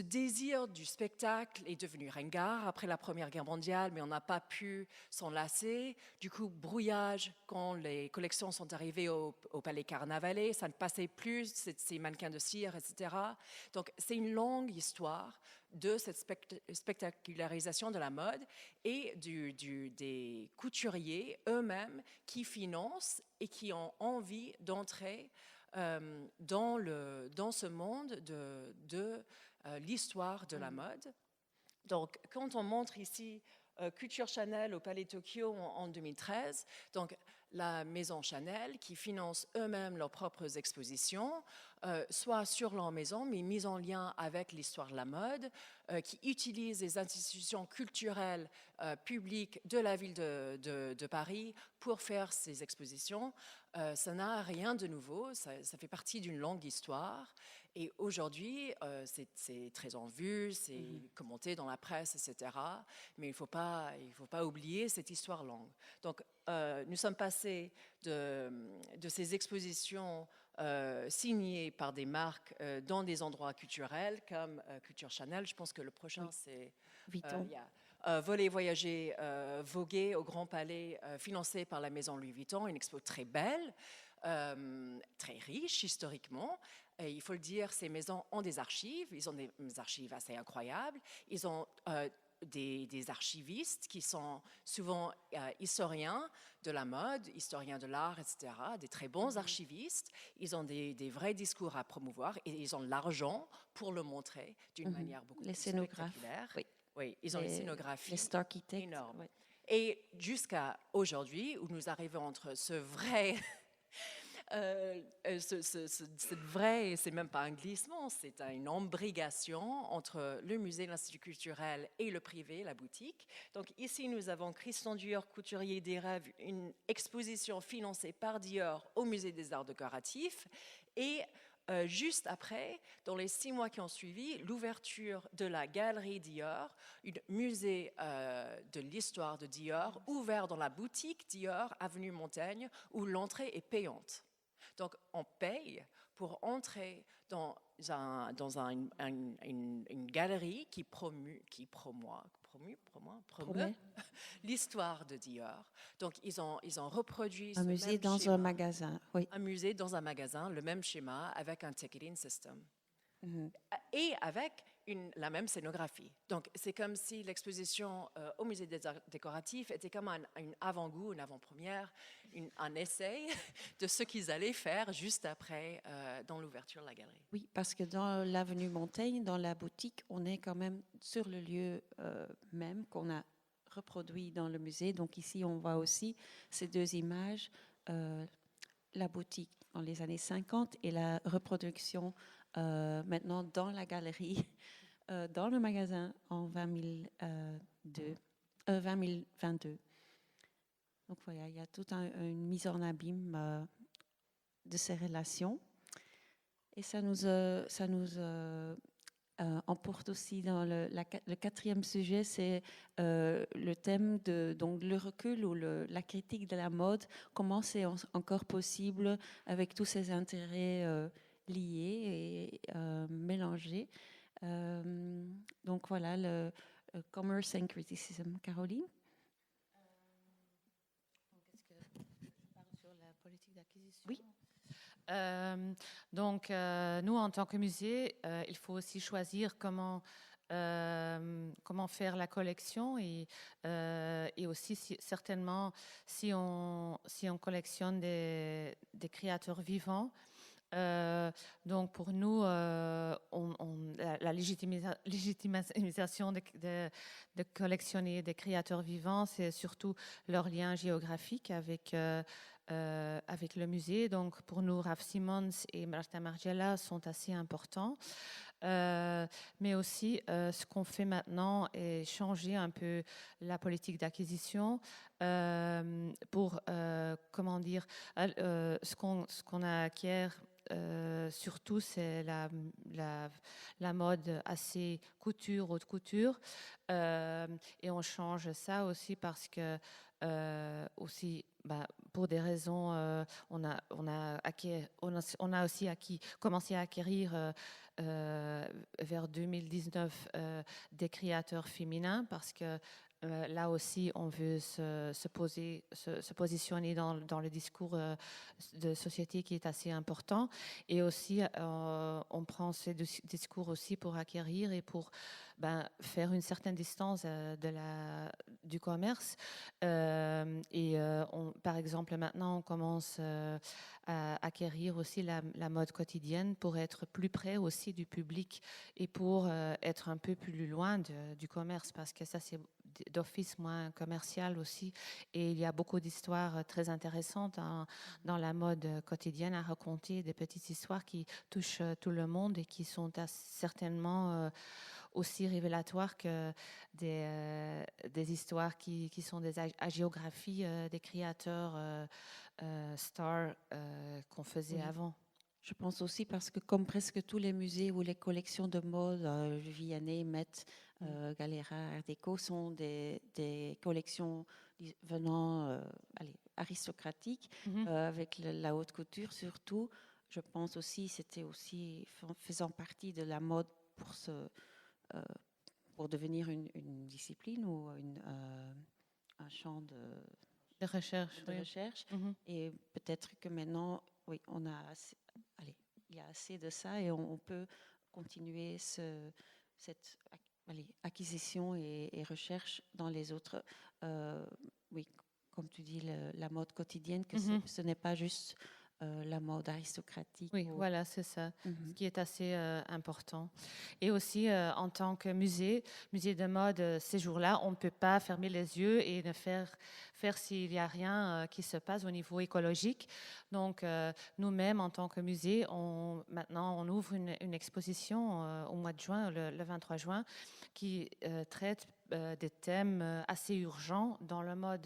désir du spectacle est devenu ringard après la Première Guerre mondiale, mais on n'a pas pu s'en lasser. Du coup, brouillage, quand les collections sont arrivées au Palais Carnavalet, ça ne passait plus, ces mannequins de cire, etc. Donc, c'est une longue histoire de cette spectacularisation de la mode et des couturiers eux-mêmes qui financent et qui ont envie d'entrer dans ce monde de l'histoire de la mode. Donc, quand on montre ici Culture Chanel au Palais Tokyo en 2013, donc la maison Chanel qui finance eux-mêmes leurs propres expositions, soit sur leur maison, mais mises en lien avec l'histoire de la mode, qui utilisent les institutions culturelles publiques de la ville de Paris pour faire ces expositions. Ça n'a rien de nouveau, ça fait partie d'une longue histoire. Et aujourd'hui, c'est très en vue, c'est commenté dans la presse, etc. Mais il ne faut pas oublier cette histoire longue. Donc, nous sommes passés de ces expositions signées par des marques dans des endroits culturels comme Culture Chanel. Je pense que le prochain, c'est Vuitton. Voler, voyager, voguer au Grand Palais, financé par la maison Louis Vuitton. Une expo très belle, très riche historiquement. Et il faut le dire, ces maisons ont des archives. Ils ont des archives assez incroyables. Ils ont des archivistes qui sont souvent historiens de la mode, historiens de l'art, etc., des très bons archivistes. Ils ont des vrais discours à promouvoir et ils ont l'argent pour le montrer d'une manière beaucoup plus spectaculaire. Oui, ils ont les scénographies. Les architectes. Énormes. Oui. Et jusqu'à aujourd'hui, où nous arrivons entre ce vrai... c'est même pas un glissement, c'est une embrigation entre le musée, l'Institut culturel et le privé, la boutique. Donc ici, nous avons Christian Dior, couturier des rêves, une exposition financée par Dior au musée des arts décoratifs. Et juste après, dans les 6 mois qui ont suivi, l'ouverture de la galerie Dior, un musée de l'histoire de Dior, ouvert dans la boutique Dior, avenue Montaigne, où l'entrée est payante. Donc, on paye pour entrer dans une galerie qui promeut l'histoire de Dior. Donc, ils ont reproduit un musée dans un magasin. Oui. Un musée dans un magasin, le même schéma avec un ticketing system. et avec la même scénographie. Donc, c'est comme si l'exposition au Musée des Arts Décoratifs était comme un avant-goût, une avant-première, un essai de ce qu'ils allaient faire juste après dans l'ouverture de la galerie. Oui, parce que dans l'avenue Montaigne, dans la boutique, on est quand même sur le lieu même qu'on a reproduit dans le musée. Donc ici, on voit aussi ces deux images, la boutique dans les années 50 et la reproduction maintenant dans la galerie, dans le magasin en 2022. Donc voilà, il y a toute une mise en abîme de ces relations. Et ça nous emporte aussi dans le quatrième sujet, c'est le thème de donc, le recul ou la critique de la mode. Comment c'est encore possible avec tous ces intérêts liés et mélangés. Donc voilà, le commerce and criticism. Caroline? Est-ce que je parle sur la politique d'acquisition? Oui. Donc, nous, en tant que musée, il faut aussi choisir comment faire la collection et aussi certainement si on collectionne des créateurs vivants. Donc pour nous, la légitimisation de collectionner des créateurs vivants, c'est surtout leur lien géographique avec le musée. Donc pour nous, Raf Simons et Marta Margiela sont assez importants. Mais aussi, ce qu'on fait maintenant est changer un peu la politique d'acquisition pour, comment dire, ce qu'on acquiert. Surtout, c'est la mode assez couture, haute couture. Et on change ça aussi parce que, aussi, pour des raisons, on a aussi commencé à acquérir vers 2019 des créateurs féminins parce que là aussi, on veut se positionner dans le discours de société qui est assez important. Et aussi, on prend ces discours aussi pour acquérir et pour faire une certaine distance du commerce. Par exemple, maintenant, on commence à acquérir aussi la mode quotidienne pour être plus près aussi du public et pour être un peu plus loin du commerce parce que ça, c'est d'office moins commercial aussi. Et il y a beaucoup d'histoires très intéressantes dans la mode quotidienne à raconter, des petites histoires qui touchent tout le monde et qui sont certainement aussi révélatoires que des histoires qui sont des hagiographies des créateurs stars qu'on faisait avant. Je pense aussi parce que comme presque tous les musées ou les collections de mode, Vianney, Met, Galera, Art Déco, sont des collections venant aristocratiques, avec la haute couture surtout. Je pense aussi, c'était aussi faisant partie de la mode pour devenir une discipline ou un champ de recherche. Et peut-être que maintenant, oui, il y a assez de ça et on peut continuer cette acquisition et recherche dans les autres. Oui, comme tu dis, la mode quotidienne, que ce n'est pas juste la mode aristocratique. Oui, voilà, c'est ça, ce qui est assez important. Et aussi, en tant que musée de mode, ces jours-là, on ne peut pas fermer les yeux et ne faire s'il n'y a rien qui se passe au niveau écologique. Donc, nous-mêmes, en tant que musée, maintenant, on ouvre une exposition au mois de juin, le 23 juin, qui traite des thèmes assez urgents dans le monde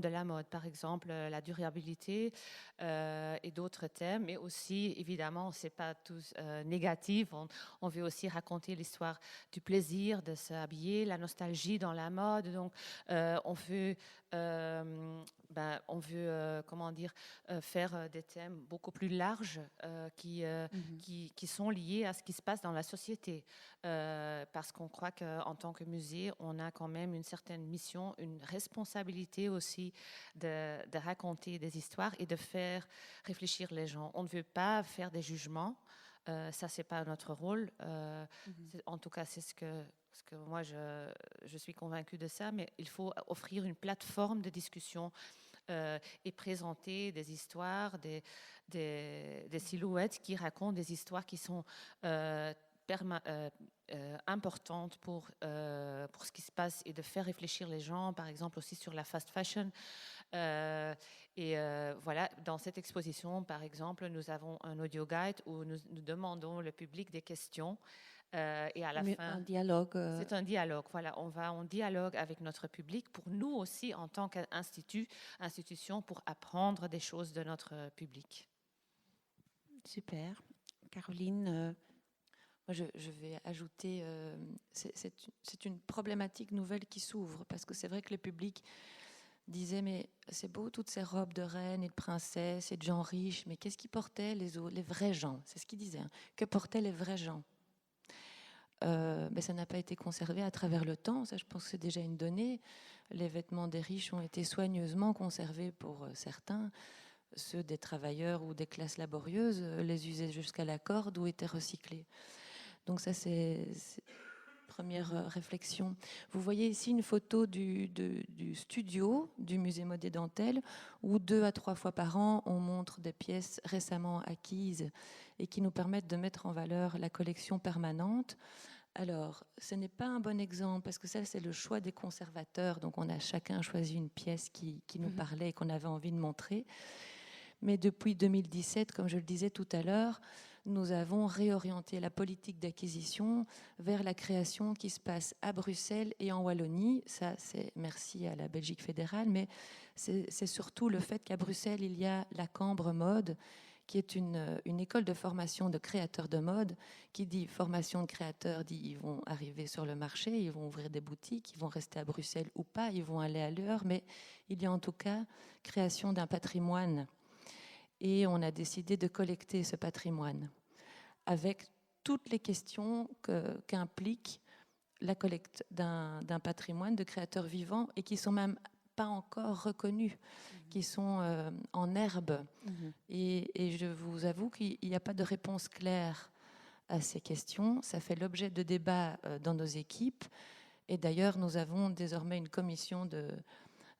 de la mode, par exemple la durabilité et d'autres thèmes, mais aussi, évidemment, c'est pas tous négatif. On veut aussi raconter l'histoire du plaisir de s'habiller, la nostalgie dans la mode. Donc, on veut comment dire, faire des thèmes beaucoup plus larges qui sont liés à ce qui se passe dans la société. Parce qu'on croit qu'en tant que musée, on a quand même une certaine mission, une responsabilité aussi de raconter des histoires et de faire réfléchir les gens. On ne veut pas faire des jugements. Ça, c'est pas notre rôle. En tout cas, c'est ce que moi, je suis convaincue de ça, mais il faut offrir une plateforme de discussion et présenter des histoires, des silhouettes qui racontent des histoires qui sont importantes pour ce qui se passe et de faire réfléchir les gens, par exemple aussi sur la fast fashion. Voilà, dans cette exposition, par exemple, nous avons un audio guide où nous demandons au public des questions. Et à la fin, un dialogue. C'est un dialogue. Voilà, on va en dialogue avec notre public pour nous aussi, en tant qu'institution, pour apprendre des choses de notre public. Super. Caroline. Moi, je vais ajouter, c'est une problématique nouvelle qui s'ouvre, parce que c'est vrai que le public disait, mais c'est beau toutes ces robes de reines et de princesses et de gens riches, mais qu'est-ce qui portaient les vrais gens? C'est ce qu'il disait. Hein. Que portaient les vrais gens? Mais ça n'a pas été conservé à travers le temps. Ça, je pense que c'est déjà une donnée. Les vêtements des riches ont été soigneusement conservés pour certains. Ceux des travailleurs ou des classes laborieuses les usaient jusqu'à la corde ou étaient recyclés. Donc ça, c'est première réflexion. Vous voyez ici une photo du studio du musée Mode et Dentelle, où 2 à 3 fois par an, on montre des pièces récemment acquises et qui nous permettent de mettre en valeur la collection permanente. Alors, ce n'est pas un bon exemple, parce que ça, c'est le choix des conservateurs. Donc, on a chacun choisi une pièce qui nous parlait et qu'on avait envie de montrer. Mais depuis 2017, comme je le disais tout à l'heure, nous avons réorienté la politique d'acquisition vers la création qui se passe à Bruxelles et en Wallonie. Ça, c'est merci à la Belgique fédérale, mais c'est surtout le fait qu'à Bruxelles, il y a la Cambre Mode, qui est une école de formation de créateurs de mode, qui dit formation de créateurs, dit ils vont arriver sur le marché, ils vont ouvrir des boutiques, ils vont rester à Bruxelles ou pas, ils vont aller ailleurs, mais il y a en tout cas création d'un patrimoine. Et on a décidé de collecter ce patrimoine avec toutes les questions qu'implique la collecte d'un patrimoine de créateurs vivants et qui sont même pas encore reconnus, qui sont en herbe. Et je vous avoue qu'il n'y a pas de réponse claire à ces questions. Ça fait l'objet de débats dans nos équipes. Et d'ailleurs, nous avons désormais une commission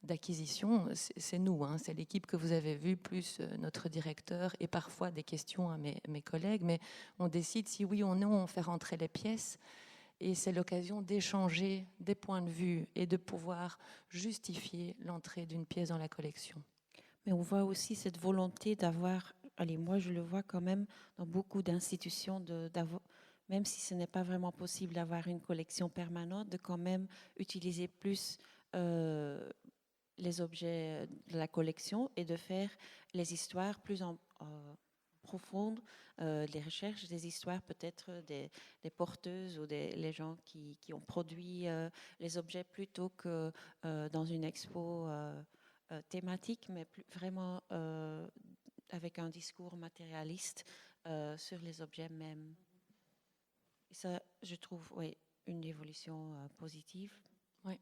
d'acquisition. C'est nous, hein, c'est l'équipe que vous avez vue, plus notre directeur et parfois des questions à mes collègues. Mais on décide si oui ou non on fait rentrer les pièces. Et c'est l'occasion d'échanger des points de vue et de pouvoir justifier l'entrée d'une pièce dans la collection. Mais on voit aussi cette volonté d'avoir, allez, moi je le vois quand même dans beaucoup d'institutions, même si ce n'est pas vraiment possible d'avoir une collection permanente, de quand même utiliser plus les objets de la collection et de faire les histoires plus profondes, les recherches des histoires peut-être des porteuses ou les gens qui ont produit les objets plutôt que dans une expo thématique, mais vraiment avec un discours matérialiste sur les objets mêmes. Et ça, je trouve, oui, une évolution positive. Oui.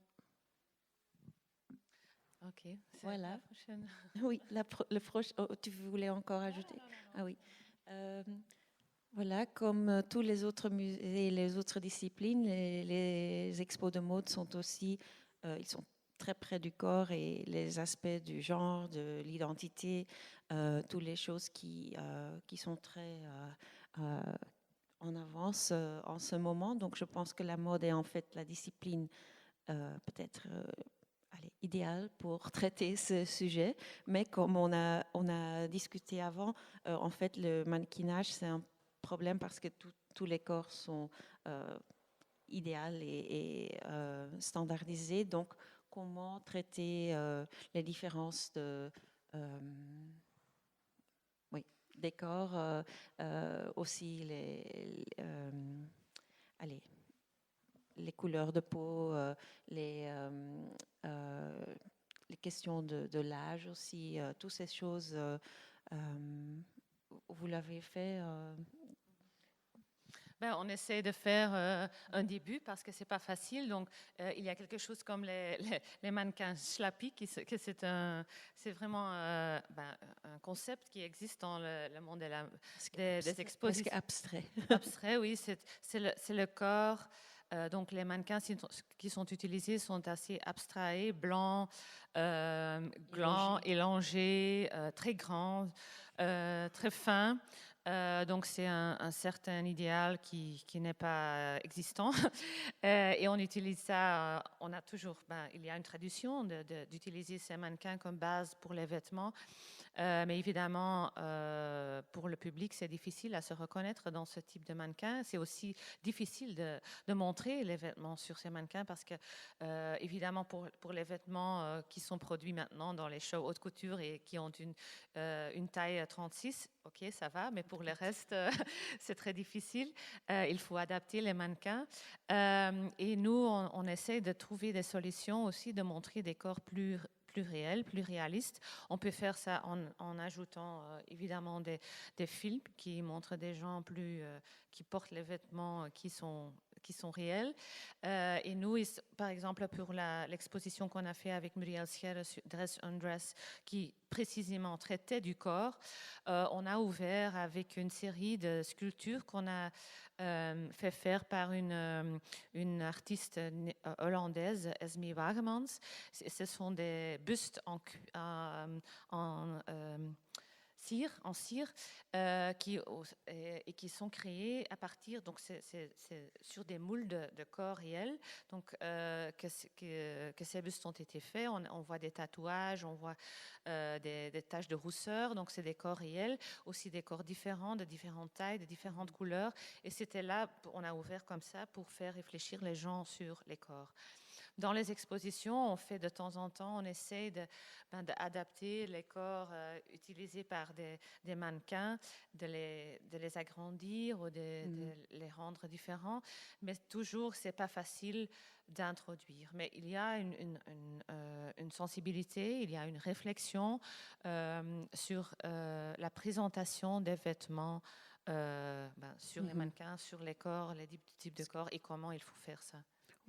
Ok, voilà. La prochaine. Oui, le prochain. Oh, tu voulais encore ajouter? Non. Ah oui. Voilà, comme tous les autres musées et les autres disciplines, les expos de mode sont aussi, ils sont très près du corps et les aspects du genre, de l'identité, toutes les choses qui sont très en avance en ce moment. Donc, je pense que la mode est en fait la discipline peut-être idéale pour traiter ce sujet. Mais comme on a discuté avant, en fait, le mannequinage, c'est un problème parce que tous les corps sont idéaux et standardisés. Donc, comment traiter les différences des corps, aussi les couleurs de peau, les questions de l'âge aussi, toutes ces choses. Vous l'avez fait On essaie de faire un début parce que c'est pas facile. Donc, il y a quelque chose comme les mannequins schlappy, c'est vraiment un concept qui existe dans le monde des expositions. Presque abstrait. Abstrait, oui, c'est le corps. Donc, les mannequins qui sont utilisés sont assez abstraits, blancs, glands, élongés, très grands, très fins. Donc, c'est un certain idéal qui n'est pas existant. Et on utilise ça, on a toujours, il y a une tradition d'utiliser ces mannequins comme base pour les vêtements. Mais évidemment, pour le public, c'est difficile à se reconnaître dans ce type de mannequin. C'est aussi difficile de montrer les vêtements sur ces mannequins parce que, évidemment, pour les vêtements qui sont produits maintenant dans les shows haute couture et qui ont une taille 36, ok, ça va, mais pour le reste, c'est très difficile. Il faut adapter les mannequins. Et nous, on essaie de trouver des solutions aussi, de montrer des corps plus réels, plus réalistes. On peut faire ça en ajoutant évidemment des films qui montrent des gens qui portent les vêtements qui sont réels. Et nous, par exemple, pour l'exposition qu'on a fait avec Muriel Sierra, Dress Undress, qui précisément traitait du corps, on a ouvert avec une série de sculptures qu'on a fait faire par une artiste hollandaise, Esme Wagemans. Ce sont des bustes en cire, qui sont créés à partir, donc c'est sur des moules de corps réels, donc que ces bustes ont été faits. On voit des tatouages, on voit des taches de rousseur, donc c'est des corps réels, aussi des corps différents, de différentes tailles, de différentes couleurs. Et c'était là, on a ouvert comme ça pour faire réfléchir les gens sur les corps. Dans les expositions, on fait de temps en temps, on essaie d'adapter les corps utilisés par des mannequins, de les agrandir ou de les rendre différents. Mais toujours, c'est pas facile d'introduire. Mais il y a une sensibilité, il y a une réflexion sur la présentation des vêtements sur les mannequins, sur les corps, les types de corps et comment il faut faire ça.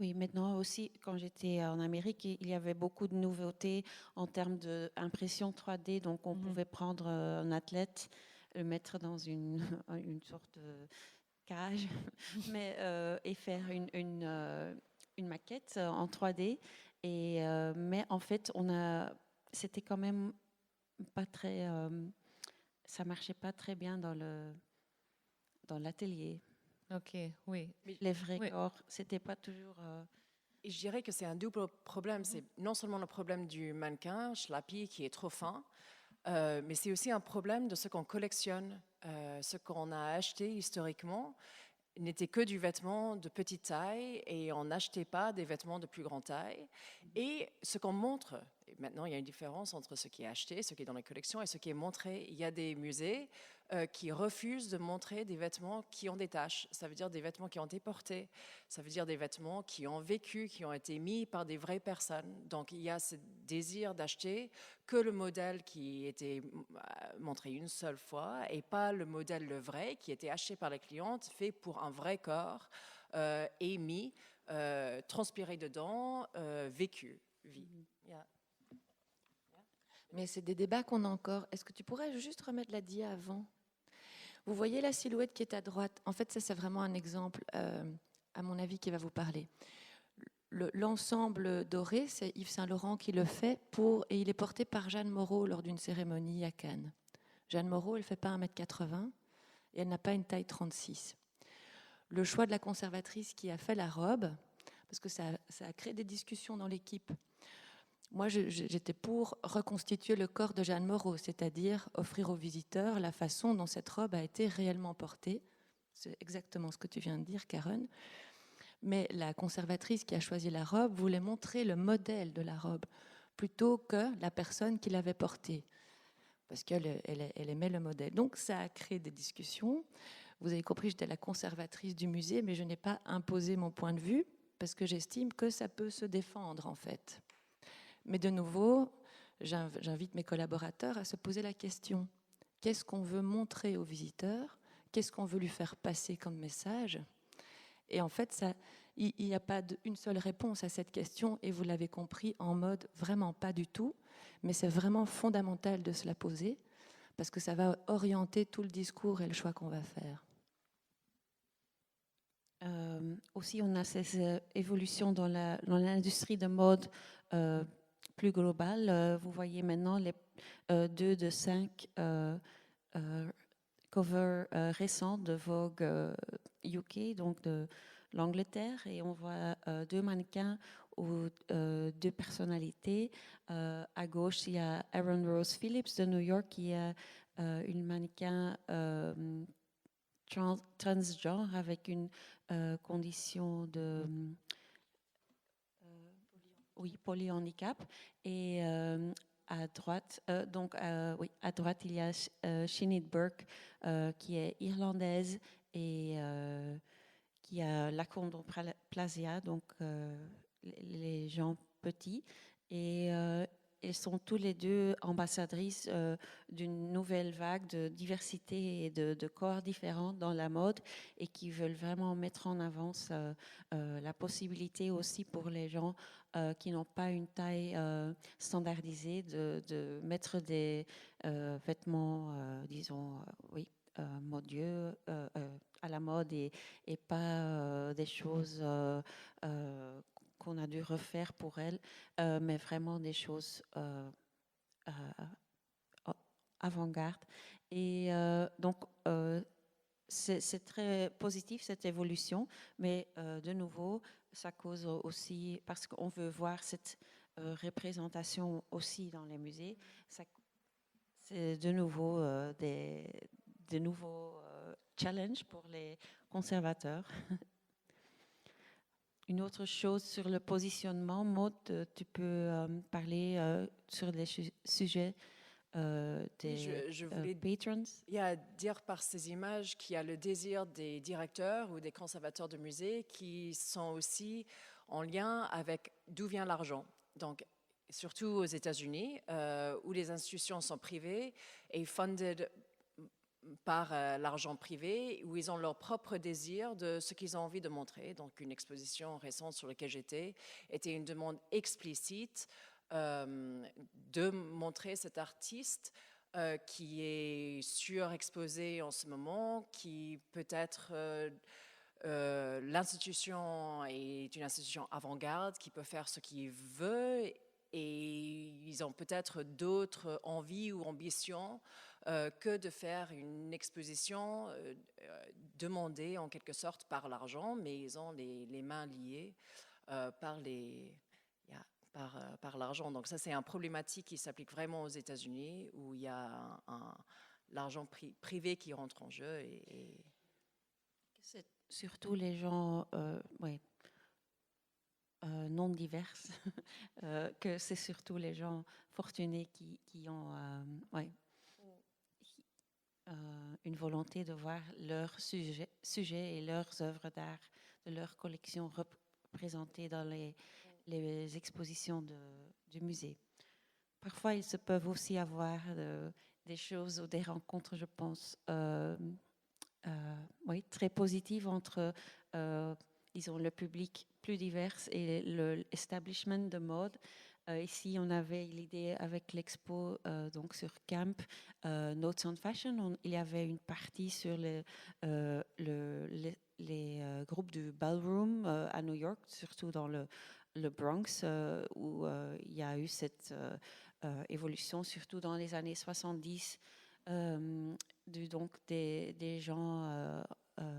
Oui, maintenant aussi, quand j'étais en Amérique, il y avait beaucoup de nouveautés en termes d'impression 3D. Donc, on pouvait prendre un athlète, le mettre dans une sorte de cage et faire une maquette en 3D. Mais en fait, c'était quand même pas très... ça marchait pas très bien dans l'atelier. Ok, oui. Les vrais corps, c'était pas toujours... Et je dirais que c'est un double problème. C'est non seulement le problème du mannequin, schlappy, qui est trop fin, mais c'est aussi un problème de ce qu'on collectionne. Ce qu'on a acheté historiquement n'était que du vêtement de petite taille et on n'achetait pas des vêtements de plus grande taille. Et ce qu'on montre, et maintenant il y a une différence entre ce qui est acheté, ce qui est dans les collections et ce qui est montré. Il y a des musées qui refusent de montrer des vêtements qui ont des taches. Ça veut dire des vêtements qui ont été portés. Ça veut dire des vêtements qui ont vécu, qui ont été mis par des vraies personnes. Donc il y a ce désir d'acheter que le modèle qui était montré une seule fois et pas le modèle le vrai qui était acheté par les clientes, fait pour un vrai corps, émis, transpiré dedans, vécu. Yeah. Mais c'est des débats qu'on a encore. Est-ce que tu pourrais juste remettre la dia avant ? Vous voyez la silhouette qui est à droite ? En fait, ça, c'est vraiment un exemple, à mon avis, qui va vous parler. L'ensemble doré, c'est Yves Saint-Laurent qui le fait et il est porté par Jeanne Moreau lors d'une cérémonie à Cannes. Jeanne Moreau, elle ne fait pas 1m80 et elle n'a pas une taille 36. Le choix de la conservatrice qui a fait la robe, parce que ça a créé des discussions dans l'équipe. Moi, j'étais pour reconstituer le corps de Jeanne Moreau, c'est-à-dire offrir aux visiteurs la façon dont cette robe a été réellement portée. C'est exactement ce que tu viens de dire, Karen. Mais la conservatrice qui a choisi la robe voulait montrer le modèle de la robe plutôt que la personne qui l'avait portée, parce qu'elle aimait le modèle. Donc, ça a créé des discussions. Vous avez compris, j'étais la conservatrice du musée, mais je n'ai pas imposé mon point de vue, parce que j'estime que ça peut se défendre, en fait. Mais de nouveau, j'invite mes collaborateurs à se poser la question. Qu'est-ce qu'on veut montrer aux visiteurs ? qu'est-ce qu'on veut lui faire passer comme message. Et en fait, il n'y a pas une seule réponse à cette question, et vous l'avez compris, en mode vraiment pas du tout, mais c'est vraiment fondamental de se la poser, parce que ça va orienter tout le discours et le choix qu'on va faire. Aussi, on a ces évolutions dans l'industrie de mode plus globale. Vous voyez maintenant les 2 de 5 covers récents de Vogue UK, donc de l'Angleterre, et on voit 2 mannequins ou 2 personnalités. À gauche, il y a Aaron Rose Phillips de New York, qui est une mannequin transgenre avec une condition de polyhandicap. Et à droite, à droite, il y a Sinead Burke qui est irlandaise et qui a l'achondroplasia, donc les gens petits. Et elles sont tous les deux ambassadrices d'une nouvelle vague de diversité et de corps différents dans la mode, et qui veulent vraiment mettre en avant la possibilité aussi pour les gens qui n'ont pas une taille standardisée de mettre des vêtements, disons, modieux, à la mode, et pas des choses qu'on a dû refaire pour elles, mais vraiment des choses avant-garde. Et donc, c'est très positif cette évolution, mais de nouveau, ça cause aussi, parce qu'on veut voir cette représentation aussi dans les musées, c'est de nouveau des nouveaux challenges pour les conservateurs. Une autre chose sur le positionnement, Maud, tu peux parler sur les sujets des je voulais patrons. Dire par ces images qu'il y a le désir des directeurs ou des conservateurs de musées qui sont aussi en lien avec d'où vient l'argent. Donc, surtout aux États-Unis, où les institutions sont privées et funded par l'argent privé, où ils ont leur propre désir de ce qu'ils ont envie de montrer. Donc, une exposition récente sur laquelle j'étais était une demande explicite de montrer cet artiste qui est surexposé en ce moment, qui peut-être l'institution est une institution avant-garde qui peut faire ce qu'il veut, et ils ont peut-être d'autres envies ou ambitions que de faire une exposition demandée en quelque sorte par l'argent, mais ils ont les mains liées par l'argent. Donc ça, c'est une problématique qui s'applique vraiment aux États-Unis, où il y a l'argent privé qui rentre en jeu. C'est surtout les gens non diverses, que c'est surtout les gens fortunés qui ont une volonté de voir leurs sujets et leurs œuvres d'art de leur collection représentées dans les expositions du musée. Parfois, ils se peuvent aussi avoir des choses ou des rencontres, je pense, très positives entre, disons, le public plus divers et l'establishment de mode. Ici, on avait l'idée avec l'expo donc sur Camp, Notes on Fashion. Il y avait une partie sur les groupes du Ballroom à New York, surtout dans le Bronx, où il y a eu cette évolution, surtout dans les années 70, donc des gens,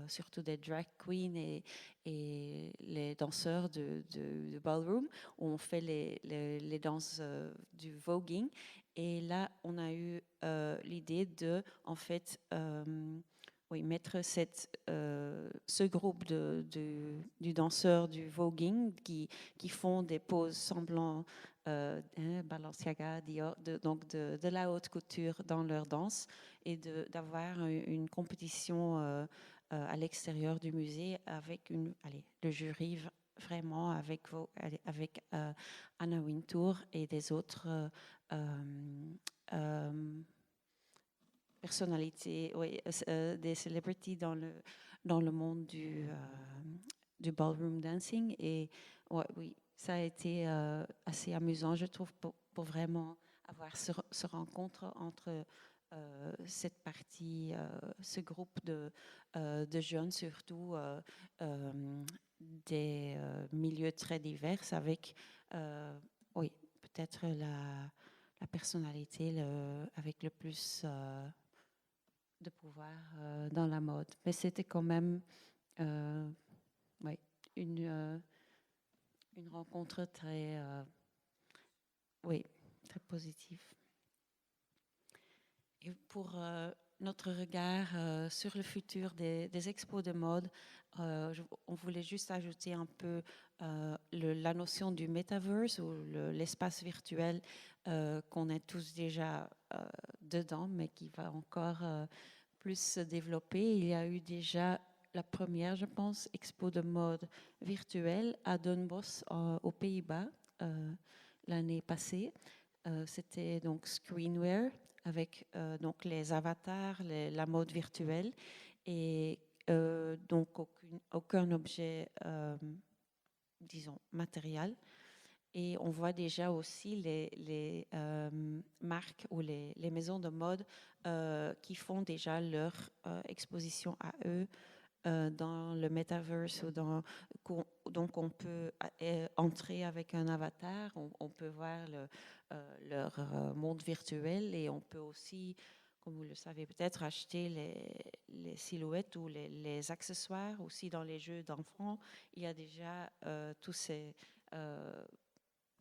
surtout des drag queens et les danseurs de ballroom, où on fait les danses du voguing. Et là, on a eu l'idée de, en fait, mettre ce groupe du danseur du voguing qui font des poses semblant Balenciaga, Dior, donc de la haute couture dans leur danse, et d'avoir une compétition à l'extérieur du musée avec le jury vraiment avec Anna Wintour et des autres personnalités, oui, des celebrities dans le monde du ballroom dancing. Et ouais, oui, ça a été assez amusant, je trouve, pour vraiment avoir ce rencontre entre cette partie, ce groupe de jeunes, surtout des milieux très divers, avec, oui, peut-être la personnalité avec le plus de pouvoir dans la mode. Mais c'était quand même ouais, une rencontre très, oui, très positive. Et pour notre regard sur le futur des expos de mode, on voulait juste ajouter un peu la notion du metaverse ou l'espace virtuel qu'on est tous déjà dedans, mais qui va encore plus se développer. Il y a eu déjà la première, je pense, expo de mode virtuelle à Den Bosch aux Pays-Bas l'année passée. C'était donc Screenwear avec donc les avatars, la mode virtuelle et donc aucun objet, disons, matériel. Et on voit déjà aussi les marques ou les maisons de mode qui font déjà leur exposition à eux dans le metaverse. Donc on peut entrer avec un avatar, on peut voir leur monde virtuel et on peut aussi, comme vous le savez peut-être, acheter les silhouettes ou les accessoires aussi dans les jeux d'enfants. Il y a déjà tous ces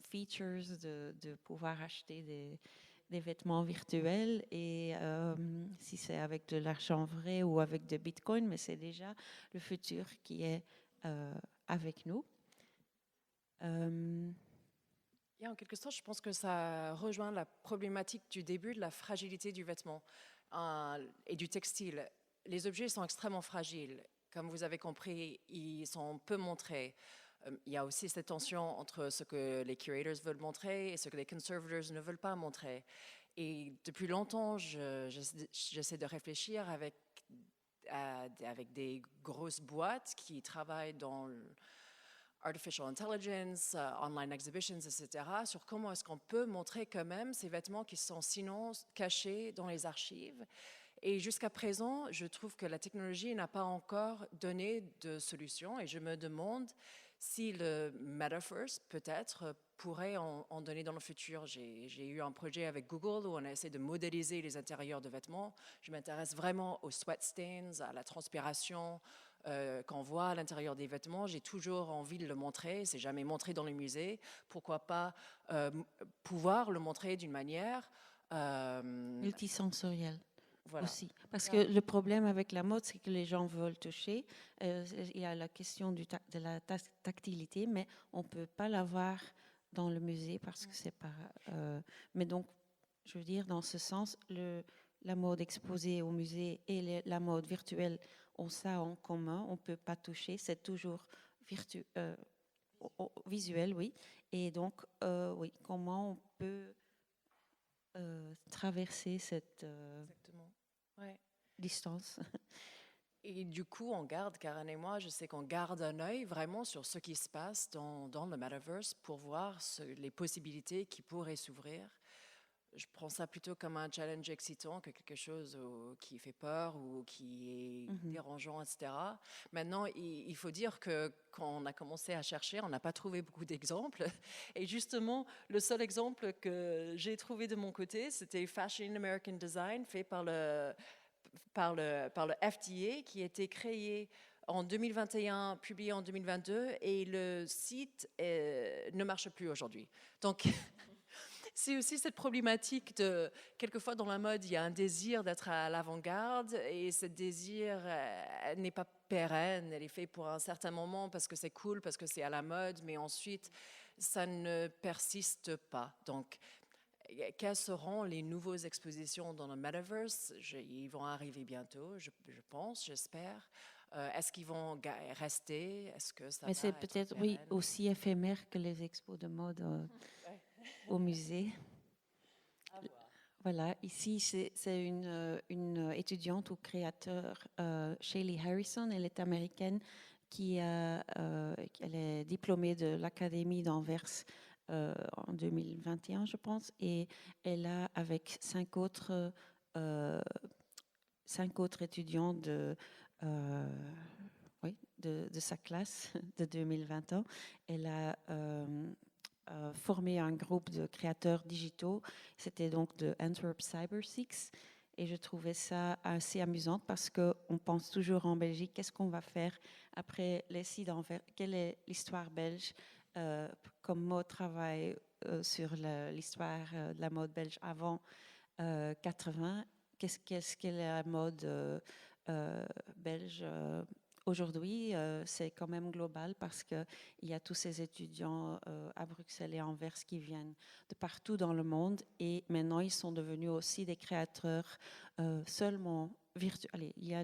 features de pouvoir acheter des vêtements virtuels et si c'est avec de l'argent vrai ou avec des bitcoins, mais c'est déjà le futur qui est avec nous. Et en quelque sorte, je pense que ça rejoint la problématique du début de la fragilité du vêtement et du textile. Les objets sont extrêmement fragiles. Comme vous avez compris, ils sont peu montrés. Il y a aussi cette tension entre ce que les curators veulent montrer et ce que les conservators ne veulent pas montrer. Et depuis longtemps, j'essaie de réfléchir avec des grosses boîtes qui travaillent dans artificial intelligence, online exhibitions, etc., sur comment est-ce qu'on peut montrer quand même ces vêtements qui sont sinon cachés dans les archives. Et jusqu'à présent, je trouve que la technologie n'a pas encore donné de solution et je me demande si le metaverse, peut-être, pourrait en donner dans le futur. J'ai eu un projet avec Google où on a essayé de modéliser les intérieurs de vêtements. Je m'intéresse vraiment aux sweat stains, à la transpiration qu'on voit à l'intérieur des vêtements. J'ai toujours envie de le montrer. C'est jamais montré dans les musées. Pourquoi pas pouvoir le montrer d'une manière multisensorielle. Voilà. Aussi. Parce que le problème avec la mode, c'est que les gens veulent toucher. Il y a la question de la tactilité, mais on ne peut pas l'avoir dans le musée parce que c'est pas... mais donc, je veux dire, dans ce sens, la mode exposée au musée et la mode virtuelle ont ça en commun. On ne peut pas toucher. C'est toujours visuel, oui. Et donc, oui, comment on peut traverser cette... Exactement. Ouais. distance. Et du coup, on garde, Karen et moi, je sais qu'on garde un œil vraiment sur ce qui se passe dans le metaverse pour voir les possibilités qui pourraient s'ouvrir. Je prends ça plutôt comme un challenge excitant que quelque chose qui fait peur ou qui est dérangeant, etc. Maintenant, il faut dire que quand on a commencé à chercher, on n'a pas trouvé beaucoup d'exemples. Et justement, le seul exemple que j'ai trouvé de mon côté, c'était Fashion American Design, fait par le FDA, qui a été créé en 2021, publié en 2022, et le site ne marche plus aujourd'hui. Donc, c'est aussi cette problématique de, quelquefois dans la mode, il y a un désir d'être à l'avant-garde, et ce désir n'est pas pérenne, elle est faite pour un certain moment parce que c'est cool, parce que c'est à la mode, mais ensuite, ça ne persiste pas. Donc, quelles seront les nouvelles expositions dans le metaverse? Ils vont arriver bientôt, je pense, j'espère. Est-ce qu'ils vont rester? Est-ce que ça Mais va c'est être peut-être, pérenne? oui, aussi éphémère que les expos de mode au musée. Voilà, ici c'est une étudiante ou créateur, Shaylee Harrison. Elle est américaine, elle est diplômée de l'Académie d'Anvers en 2021, je pense, et elle a avec euh, 5 autres étudiants oui, de sa classe de 2020. Elle a formé un groupe de créateurs digitaux. C'était donc de Antwerp Cyber Six. Et je trouvais ça assez amusant parce qu'on pense toujours en Belgique, qu'est-ce qu'on va faire après les sites d'Anvers? Quelle est l'histoire belge? Comme mode travail sur l'histoire de la mode belge avant 80. Qu'est-ce qu'est la mode belge aujourd'hui? C'est quand même global parce qu'il y a tous ces étudiants à Bruxelles et Anvers qui viennent de partout dans le monde et maintenant ils sont devenus aussi des créateurs seulement virtuels. Allez, il y a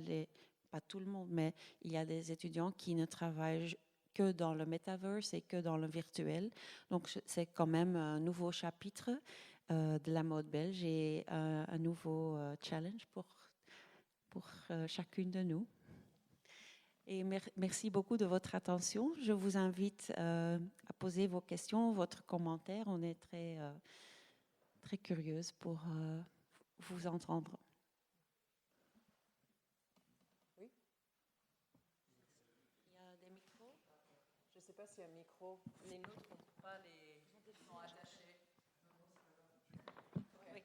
pas tout le monde, mais il y a des étudiants qui ne travaillent que dans le metaverse et que dans le virtuel. Donc c'est quand même un nouveau chapitre de la mode belge et un nouveau challenge pour chacune de nous. Et merci beaucoup de votre attention. Je vous invite à poser vos questions, votre commentaire. On est très curieuse pour vous entendre. Oui. Il y a des micros? Je ne sais pas s'il y a un micro. Les nôtres n'ont pas les... Ils sont attachés. Oui.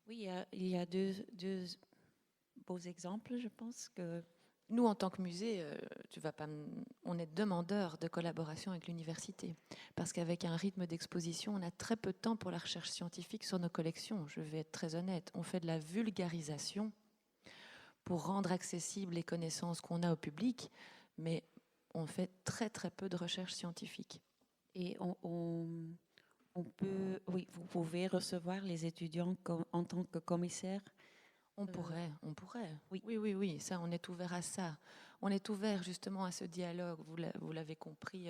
Oui, il y a deux beaux exemples, je pense que Nous, en tant que musée, on est demandeurs de collaboration avec l'université. Parce qu'avec un rythme d'exposition, on a très peu de temps pour la recherche scientifique sur nos collections. Je vais être très honnête. On fait de la vulgarisation pour rendre accessibles les connaissances qu'on a au public, mais on fait très très peu de recherche scientifique. et on peut, oui, vous pouvez recevoir les étudiants en tant que commissaire. On pourrait. Oui. Oui, ça, on est ouvert à ça. On est ouvert justement à ce dialogue, vous l'avez compris.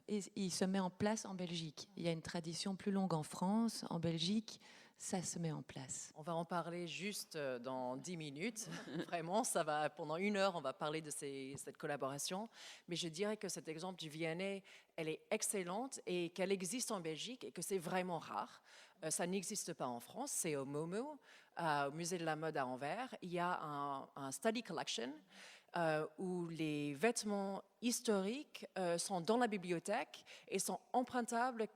Et il se met en place en Belgique. Il y a une tradition plus longue en France. En Belgique, ça se met en place. On va en parler juste dans 10 minutes. Vraiment, ça va, pendant 1 heure, on va parler de cette collaboration. Mais je dirais que cet exemple du V&A, elle est excellente et qu'elle existe en Belgique et que c'est vraiment rare. Ça n'existe pas en France, c'est au MoMo, au Musée de la mode à Anvers. Il y a un study collection où les vêtements historiques sont dans la bibliothèque et sont empruntables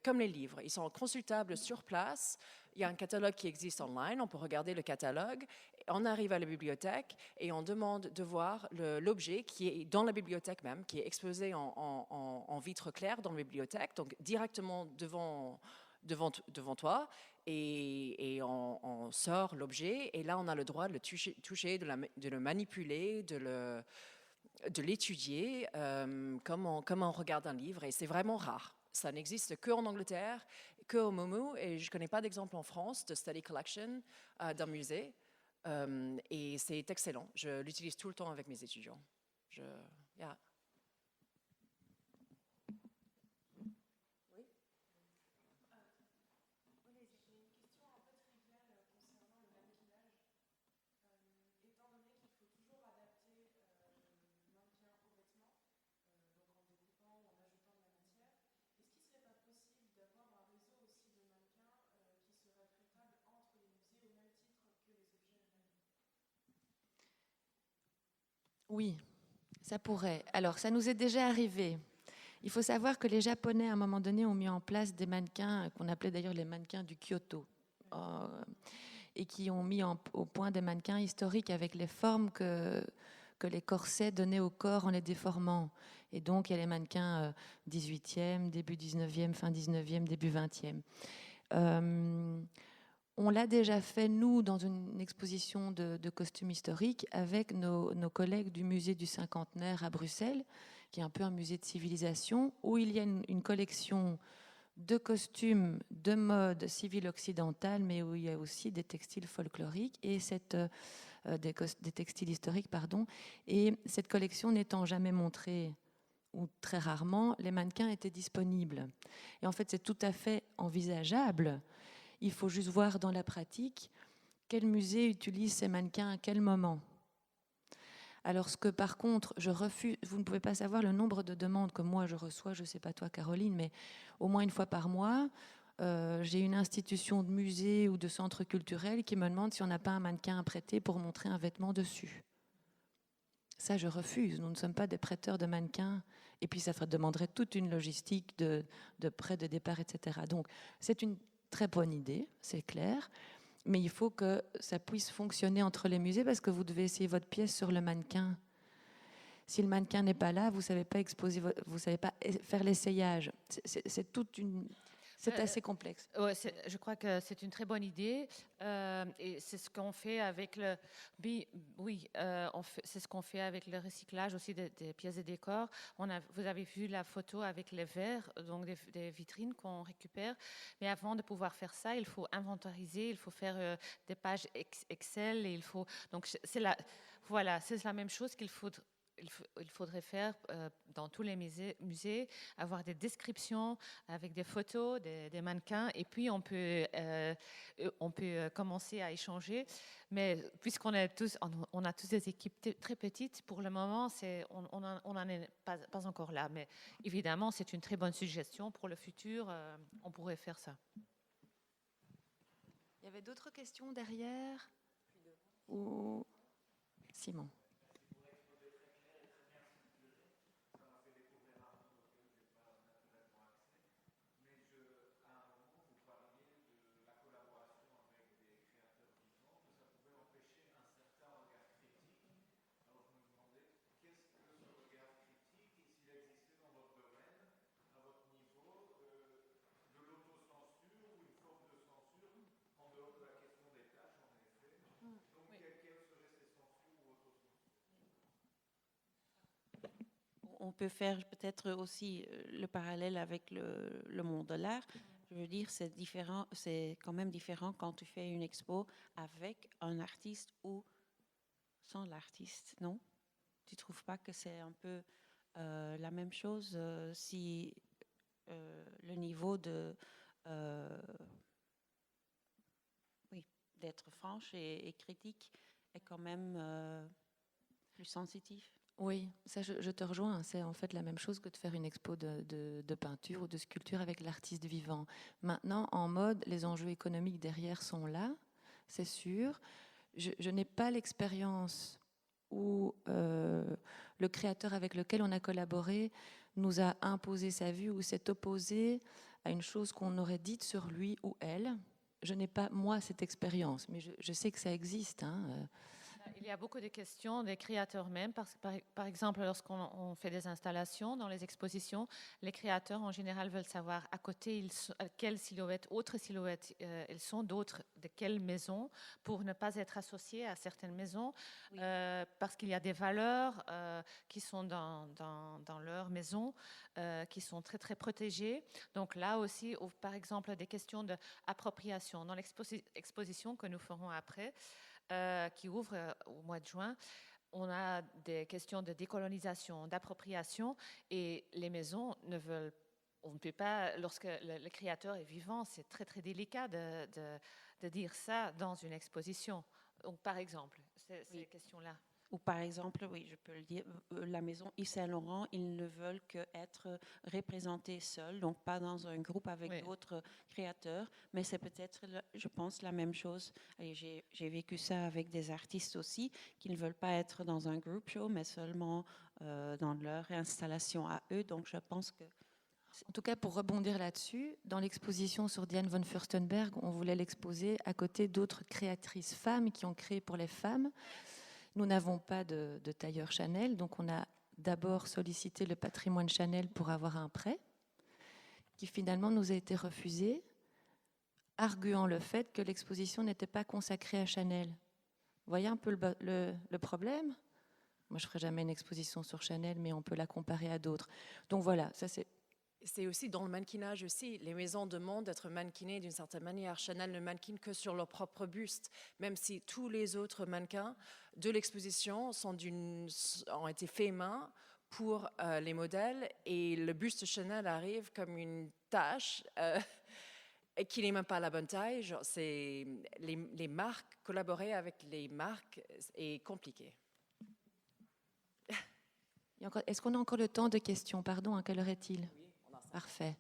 comme les livres. Ils sont consultables sur place. Il y a un catalogue qui existe online, on peut regarder le catalogue. On arrive à la bibliothèque et on demande de voir l'objet qui est dans la bibliothèque même, qui est exposé en vitre claire dans la bibliothèque, donc directement devant toi. Et on sort l'objet et là on a le droit de le toucher, de le manipuler, de l'étudier comme on regarde un livre. Et c'est vraiment rare. Ça n'existe qu'en Angleterre, qu'au MoMo, et je ne connais pas d'exemple en France de study collection d'un musée. Et c'est excellent. Je l'utilise tout le temps avec mes étudiants. Yeah. Oui, ça pourrait. Alors, ça nous est déjà arrivé. Il faut savoir que les Japonais, à un moment donné, ont mis en place des mannequins, qu'on appelait d'ailleurs les mannequins du Kyoto, et qui ont mis au point des mannequins historiques avec les formes que les corsets donnaient au corps en les déformant. Et donc, il y a les mannequins 18e, début 19e, fin 19e, début 20e. On l'a déjà fait, nous, dans une exposition de costumes historiques avec nos collègues du musée du Cinquantenaire à Bruxelles, qui est un peu un musée de civilisation, où il y a une collection de costumes de mode civile occidentale, mais où il y a aussi des textiles folkloriques et des textiles historiques, pardon. Et cette collection n'étant jamais montrée, ou très rarement, les mannequins étaient disponibles. Et en fait, c'est tout à fait envisageable. Il faut juste voir dans la pratique quel musée utilise ces mannequins à quel moment. Alors ce que par contre, je refuse, vous ne pouvez pas savoir le nombre de demandes que moi je reçois, je ne sais pas toi Caroline, mais au moins une fois par mois, j'ai une institution de musée ou de centre culturel qui me demande si on n'a pas un mannequin à prêter pour montrer un vêtement dessus. Ça, je refuse. Nous ne sommes pas des prêteurs de mannequins. Et puis, ça demanderait toute une logistique de prêt, de départ, etc. Donc, c'est une très bonne idée, c'est clair. Mais il faut que ça puisse fonctionner entre les musées parce que vous devez essayer votre pièce sur le mannequin. Si le mannequin n'est pas là, vous ne savez pas exposer, vous savez pas faire l'essayage. C'est toute une... C'est assez complexe. Ouais, je crois que c'est une très bonne idée et c'est ce qu'on fait avec le c'est ce qu'on fait avec le recyclage aussi des pièces de décor. Vous avez vu la photo avec les verres, donc des vitrines qu'on récupère. Mais avant de pouvoir faire ça, il faut inventariser, il faut faire des pages Excel et donc c'est la même chose il faudrait faire dans tous les musées, avoir des descriptions avec des photos, des mannequins, et puis on peut commencer à échanger. Mais puisqu'on on a tous des équipes très petites, pour le moment, on n'en est pas encore là. Mais évidemment, c'est une très bonne suggestion pour le futur. On pourrait faire ça. Il y avait d'autres questions derrière ou Simon? On peut faire peut-être aussi le parallèle avec le monde de l'art. Je veux dire, c'est différent, c'est quand même différent quand tu fais une expo avec un artiste ou sans l'artiste, non? Tu trouves pas que c'est un peu la même chose si le niveau d'être franche et critique est quand même plus sensitif? Oui, ça je te rejoins. C'est en fait la même chose que de faire une expo de peinture ou de sculpture avec l'artiste vivant. Maintenant, en mode, les enjeux économiques derrière sont là, c'est sûr. Je n'ai pas l'expérience où le créateur avec lequel on a collaboré nous a imposé sa vue ou s'est opposé à une chose qu'on aurait dite sur lui ou elle. Je n'ai pas, moi, cette expérience, mais je sais que ça existe. Il y a beaucoup de questions des créateurs même, parce que par exemple, lorsqu'on fait des installations dans les expositions, les créateurs en général veulent savoir à côté quelles silhouettes, autres silhouettes elles sont, de quelles maisons, pour ne pas être associés à certaines maisons, oui. Parce qu'il y a des valeurs qui sont dans leur maison, qui sont très très protégées. Donc là aussi, par exemple, des questions d'appropriation. Dans l'exposition que nous ferons après, qui ouvre au mois de juin, on a des questions de décolonisation, d'appropriation, et les maisons on ne peut pas, lorsque le créateur est vivant, c'est très très délicat de dire ça dans une exposition. Donc par exemple, ces questions-là. Ou par exemple, oui, je peux le dire, la maison Yves Saint Laurent, ils ne veulent qu'être représentés seuls, donc pas dans un groupe avec Oui. d'autres créateurs, mais c'est peut-être, je pense, la même chose. Et j'ai vécu ça avec des artistes aussi, qui ne veulent pas être dans un group show, mais seulement dans leur installation à eux. Donc je pense que... En tout cas, pour rebondir là-dessus, dans l'exposition sur Diane von Furstenberg, on voulait l'exposer à côté d'autres créatrices femmes qui ont créé pour les femmes. Nous n'avons pas de tailleur Chanel, donc on a d'abord sollicité le patrimoine Chanel pour avoir un prêt, qui finalement nous a été refusé, arguant le fait que l'exposition n'était pas consacrée à Chanel. Vous voyez un peu le problème ? Moi, je ne ferai jamais une exposition sur Chanel, mais on peut la comparer à d'autres. Donc voilà, ça c'est... C'est aussi dans le mannequinage aussi. Les maisons demandent d'être mannequinées d'une certaine manière. Chanel ne mannequine que sur leur propre buste, même si tous les autres mannequins de l'exposition ont été faits main pour les modèles, et le buste Chanel arrive comme une tâche et qui n'est même pas la bonne taille. Genre, les marques, collaborer avec les marques est compliqué. Est-ce qu'on a encore le temps de questions? Pardon, à quelle heure est-il? Oui, on a ça. Parfait.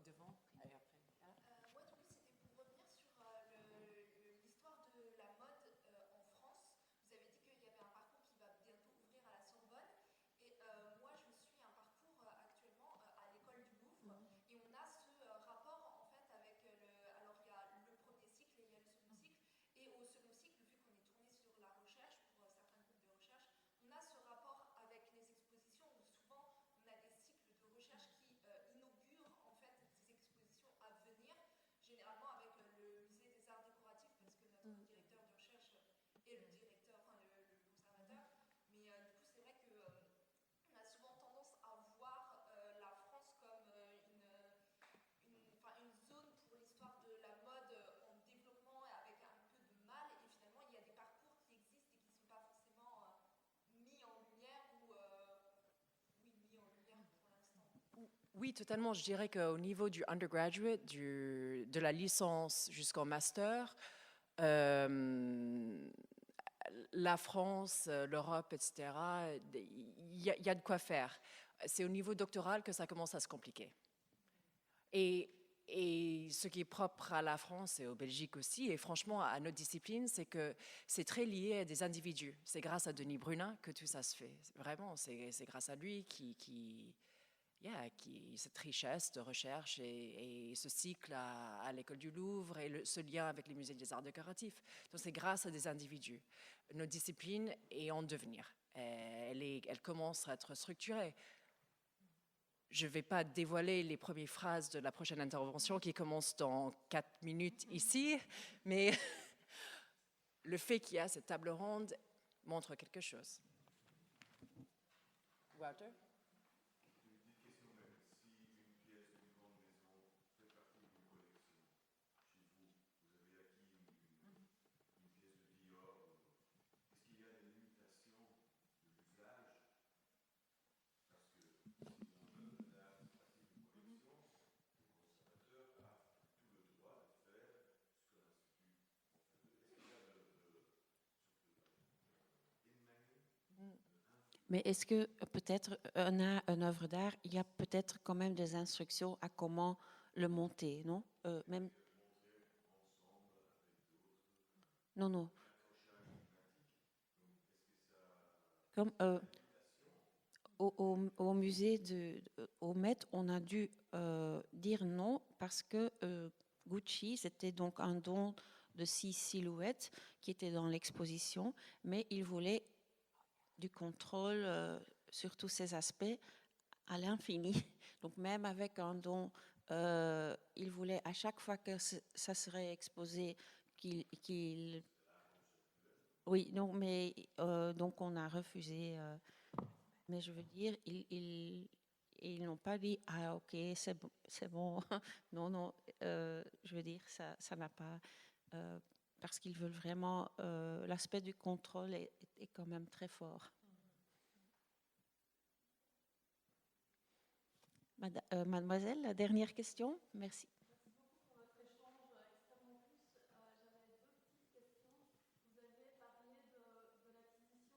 Devant, et après. Moi, du coup, c'était pour revenir sur l'histoire de la mode en France. Vous avez dit qu'il y avait un parcours qui va bientôt ouvrir à la Sorbonne. Et moi, je suis un parcours actuellement à l'école du Louvre. Et on a ce rapport, en fait, avec alors, il y a le premier cycle et il y a le second cycle. Et au second cycle, vu qu'on est tourné sur la recherche, pour certains groupes de recherche, on a ce rapport avec les expositions où souvent on a des cycles de recherche qui inaugurent en fait des expositions à venir, généralement avec le musée des arts décoratifs parce que notre directeur de recherche est le directeur, enfin le conservateur. Mais du coup c'est vrai que on a souvent tendance à voir la France comme une zone pour l'histoire de la mode en développement avec un peu de mal, et finalement il y a des parcours qui existent et qui ne sont pas forcément mis en lumière ou mis en lumière pour l'instant. Oui, totalement. Je dirais qu'au niveau du undergraduate, de la licence jusqu'au master, la France, l'Europe, etc., il y a de quoi faire. C'est au niveau doctoral que ça commence à se compliquer. Et ce qui est propre à la France et aux Belgiques aussi, et franchement à notre discipline, c'est que c'est très lié à des individus. C'est grâce à Denis Brunin que tout ça se fait. Vraiment, c'est grâce à lui qui cette richesse de recherche et ce cycle à l'école du Louvre et ce lien avec les musées des arts décoratifs. Donc c'est grâce à des individus. Notre discipline est en devenir. Elle commence à être structurée. Je ne vais pas dévoiler les premières phrases de la prochaine intervention qui commence dans 4 minutes ici, mais le fait qu'il y a cette table ronde montre quelque chose. Walter? Mais est-ce que peut-être une œuvre d'art, il y a peut-être quand même des instructions à comment le monter, non? Même... Non, non. Comme au musée au Met, on a dû dire non parce que Gucci, c'était donc un don de 6 silhouettes qui étaient dans l'exposition, mais il voulait du contrôle sur tous ces aspects à l'infini. Donc même avec un don, il voulait à chaque fois que ça serait exposé qu'il... Oui, non, mais donc on a refusé. Mais je veux dire, ils n'ont pas dit ah ok c'est bon. Non non, je veux dire ça n'a pas parce qu'ils veulent vraiment l'aspect du contrôle est quand même très fort. Mademoiselle, la dernière question. Merci. Extrêmement riche. J'avais deux petites questions. Vous avez parlé de l'acquisition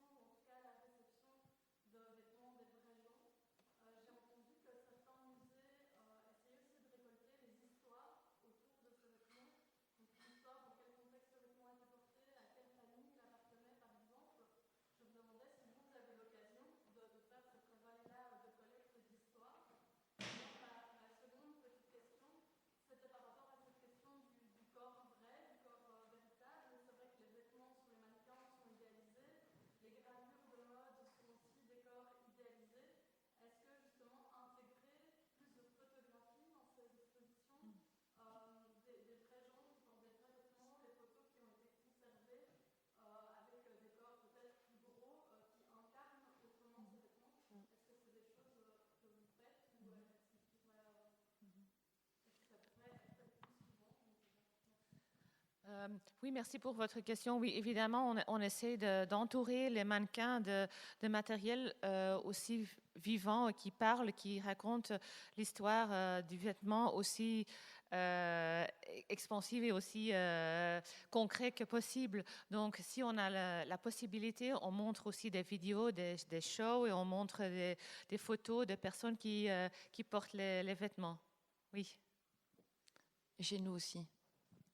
Oui, merci pour votre question. Oui, évidemment, on essaie d'entourer les mannequins de matériel aussi vivant, qui parle, qui raconte l'histoire du vêtement aussi expansif et aussi concret que possible. Donc, si on a la possibilité, on montre aussi des vidéos, des shows, et on montre des photos de personnes qui portent les vêtements. Oui. Chez nous aussi.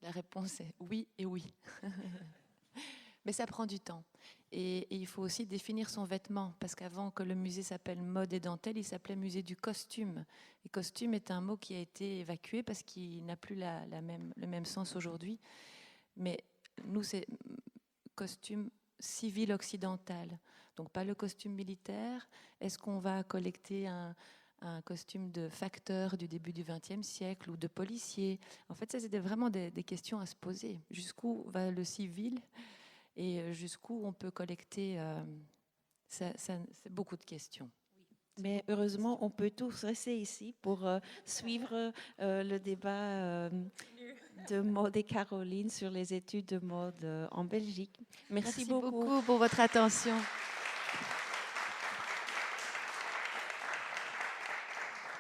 La réponse est oui et oui. Mais ça prend du temps. Et il faut aussi définir son vêtement, parce qu'avant que le musée s'appelle Mode et Dentelle, il s'appelait Musée du Costume. Et costume est un mot qui a été évacué parce qu'il n'a plus le même sens aujourd'hui. Mais nous, c'est costume civil occidental. Donc pas le costume militaire. Est-ce qu'on va collecter un costume de facteur du début du XXe siècle ou de policier? En fait, ça, c'était vraiment des questions à se poser. Jusqu'où va le civil et jusqu'où on peut collecter c'est beaucoup de questions. Mais heureusement, on peut tous rester ici pour suivre le débat de Maud et Caroline sur les études de mode en Belgique. Merci beaucoup pour votre attention.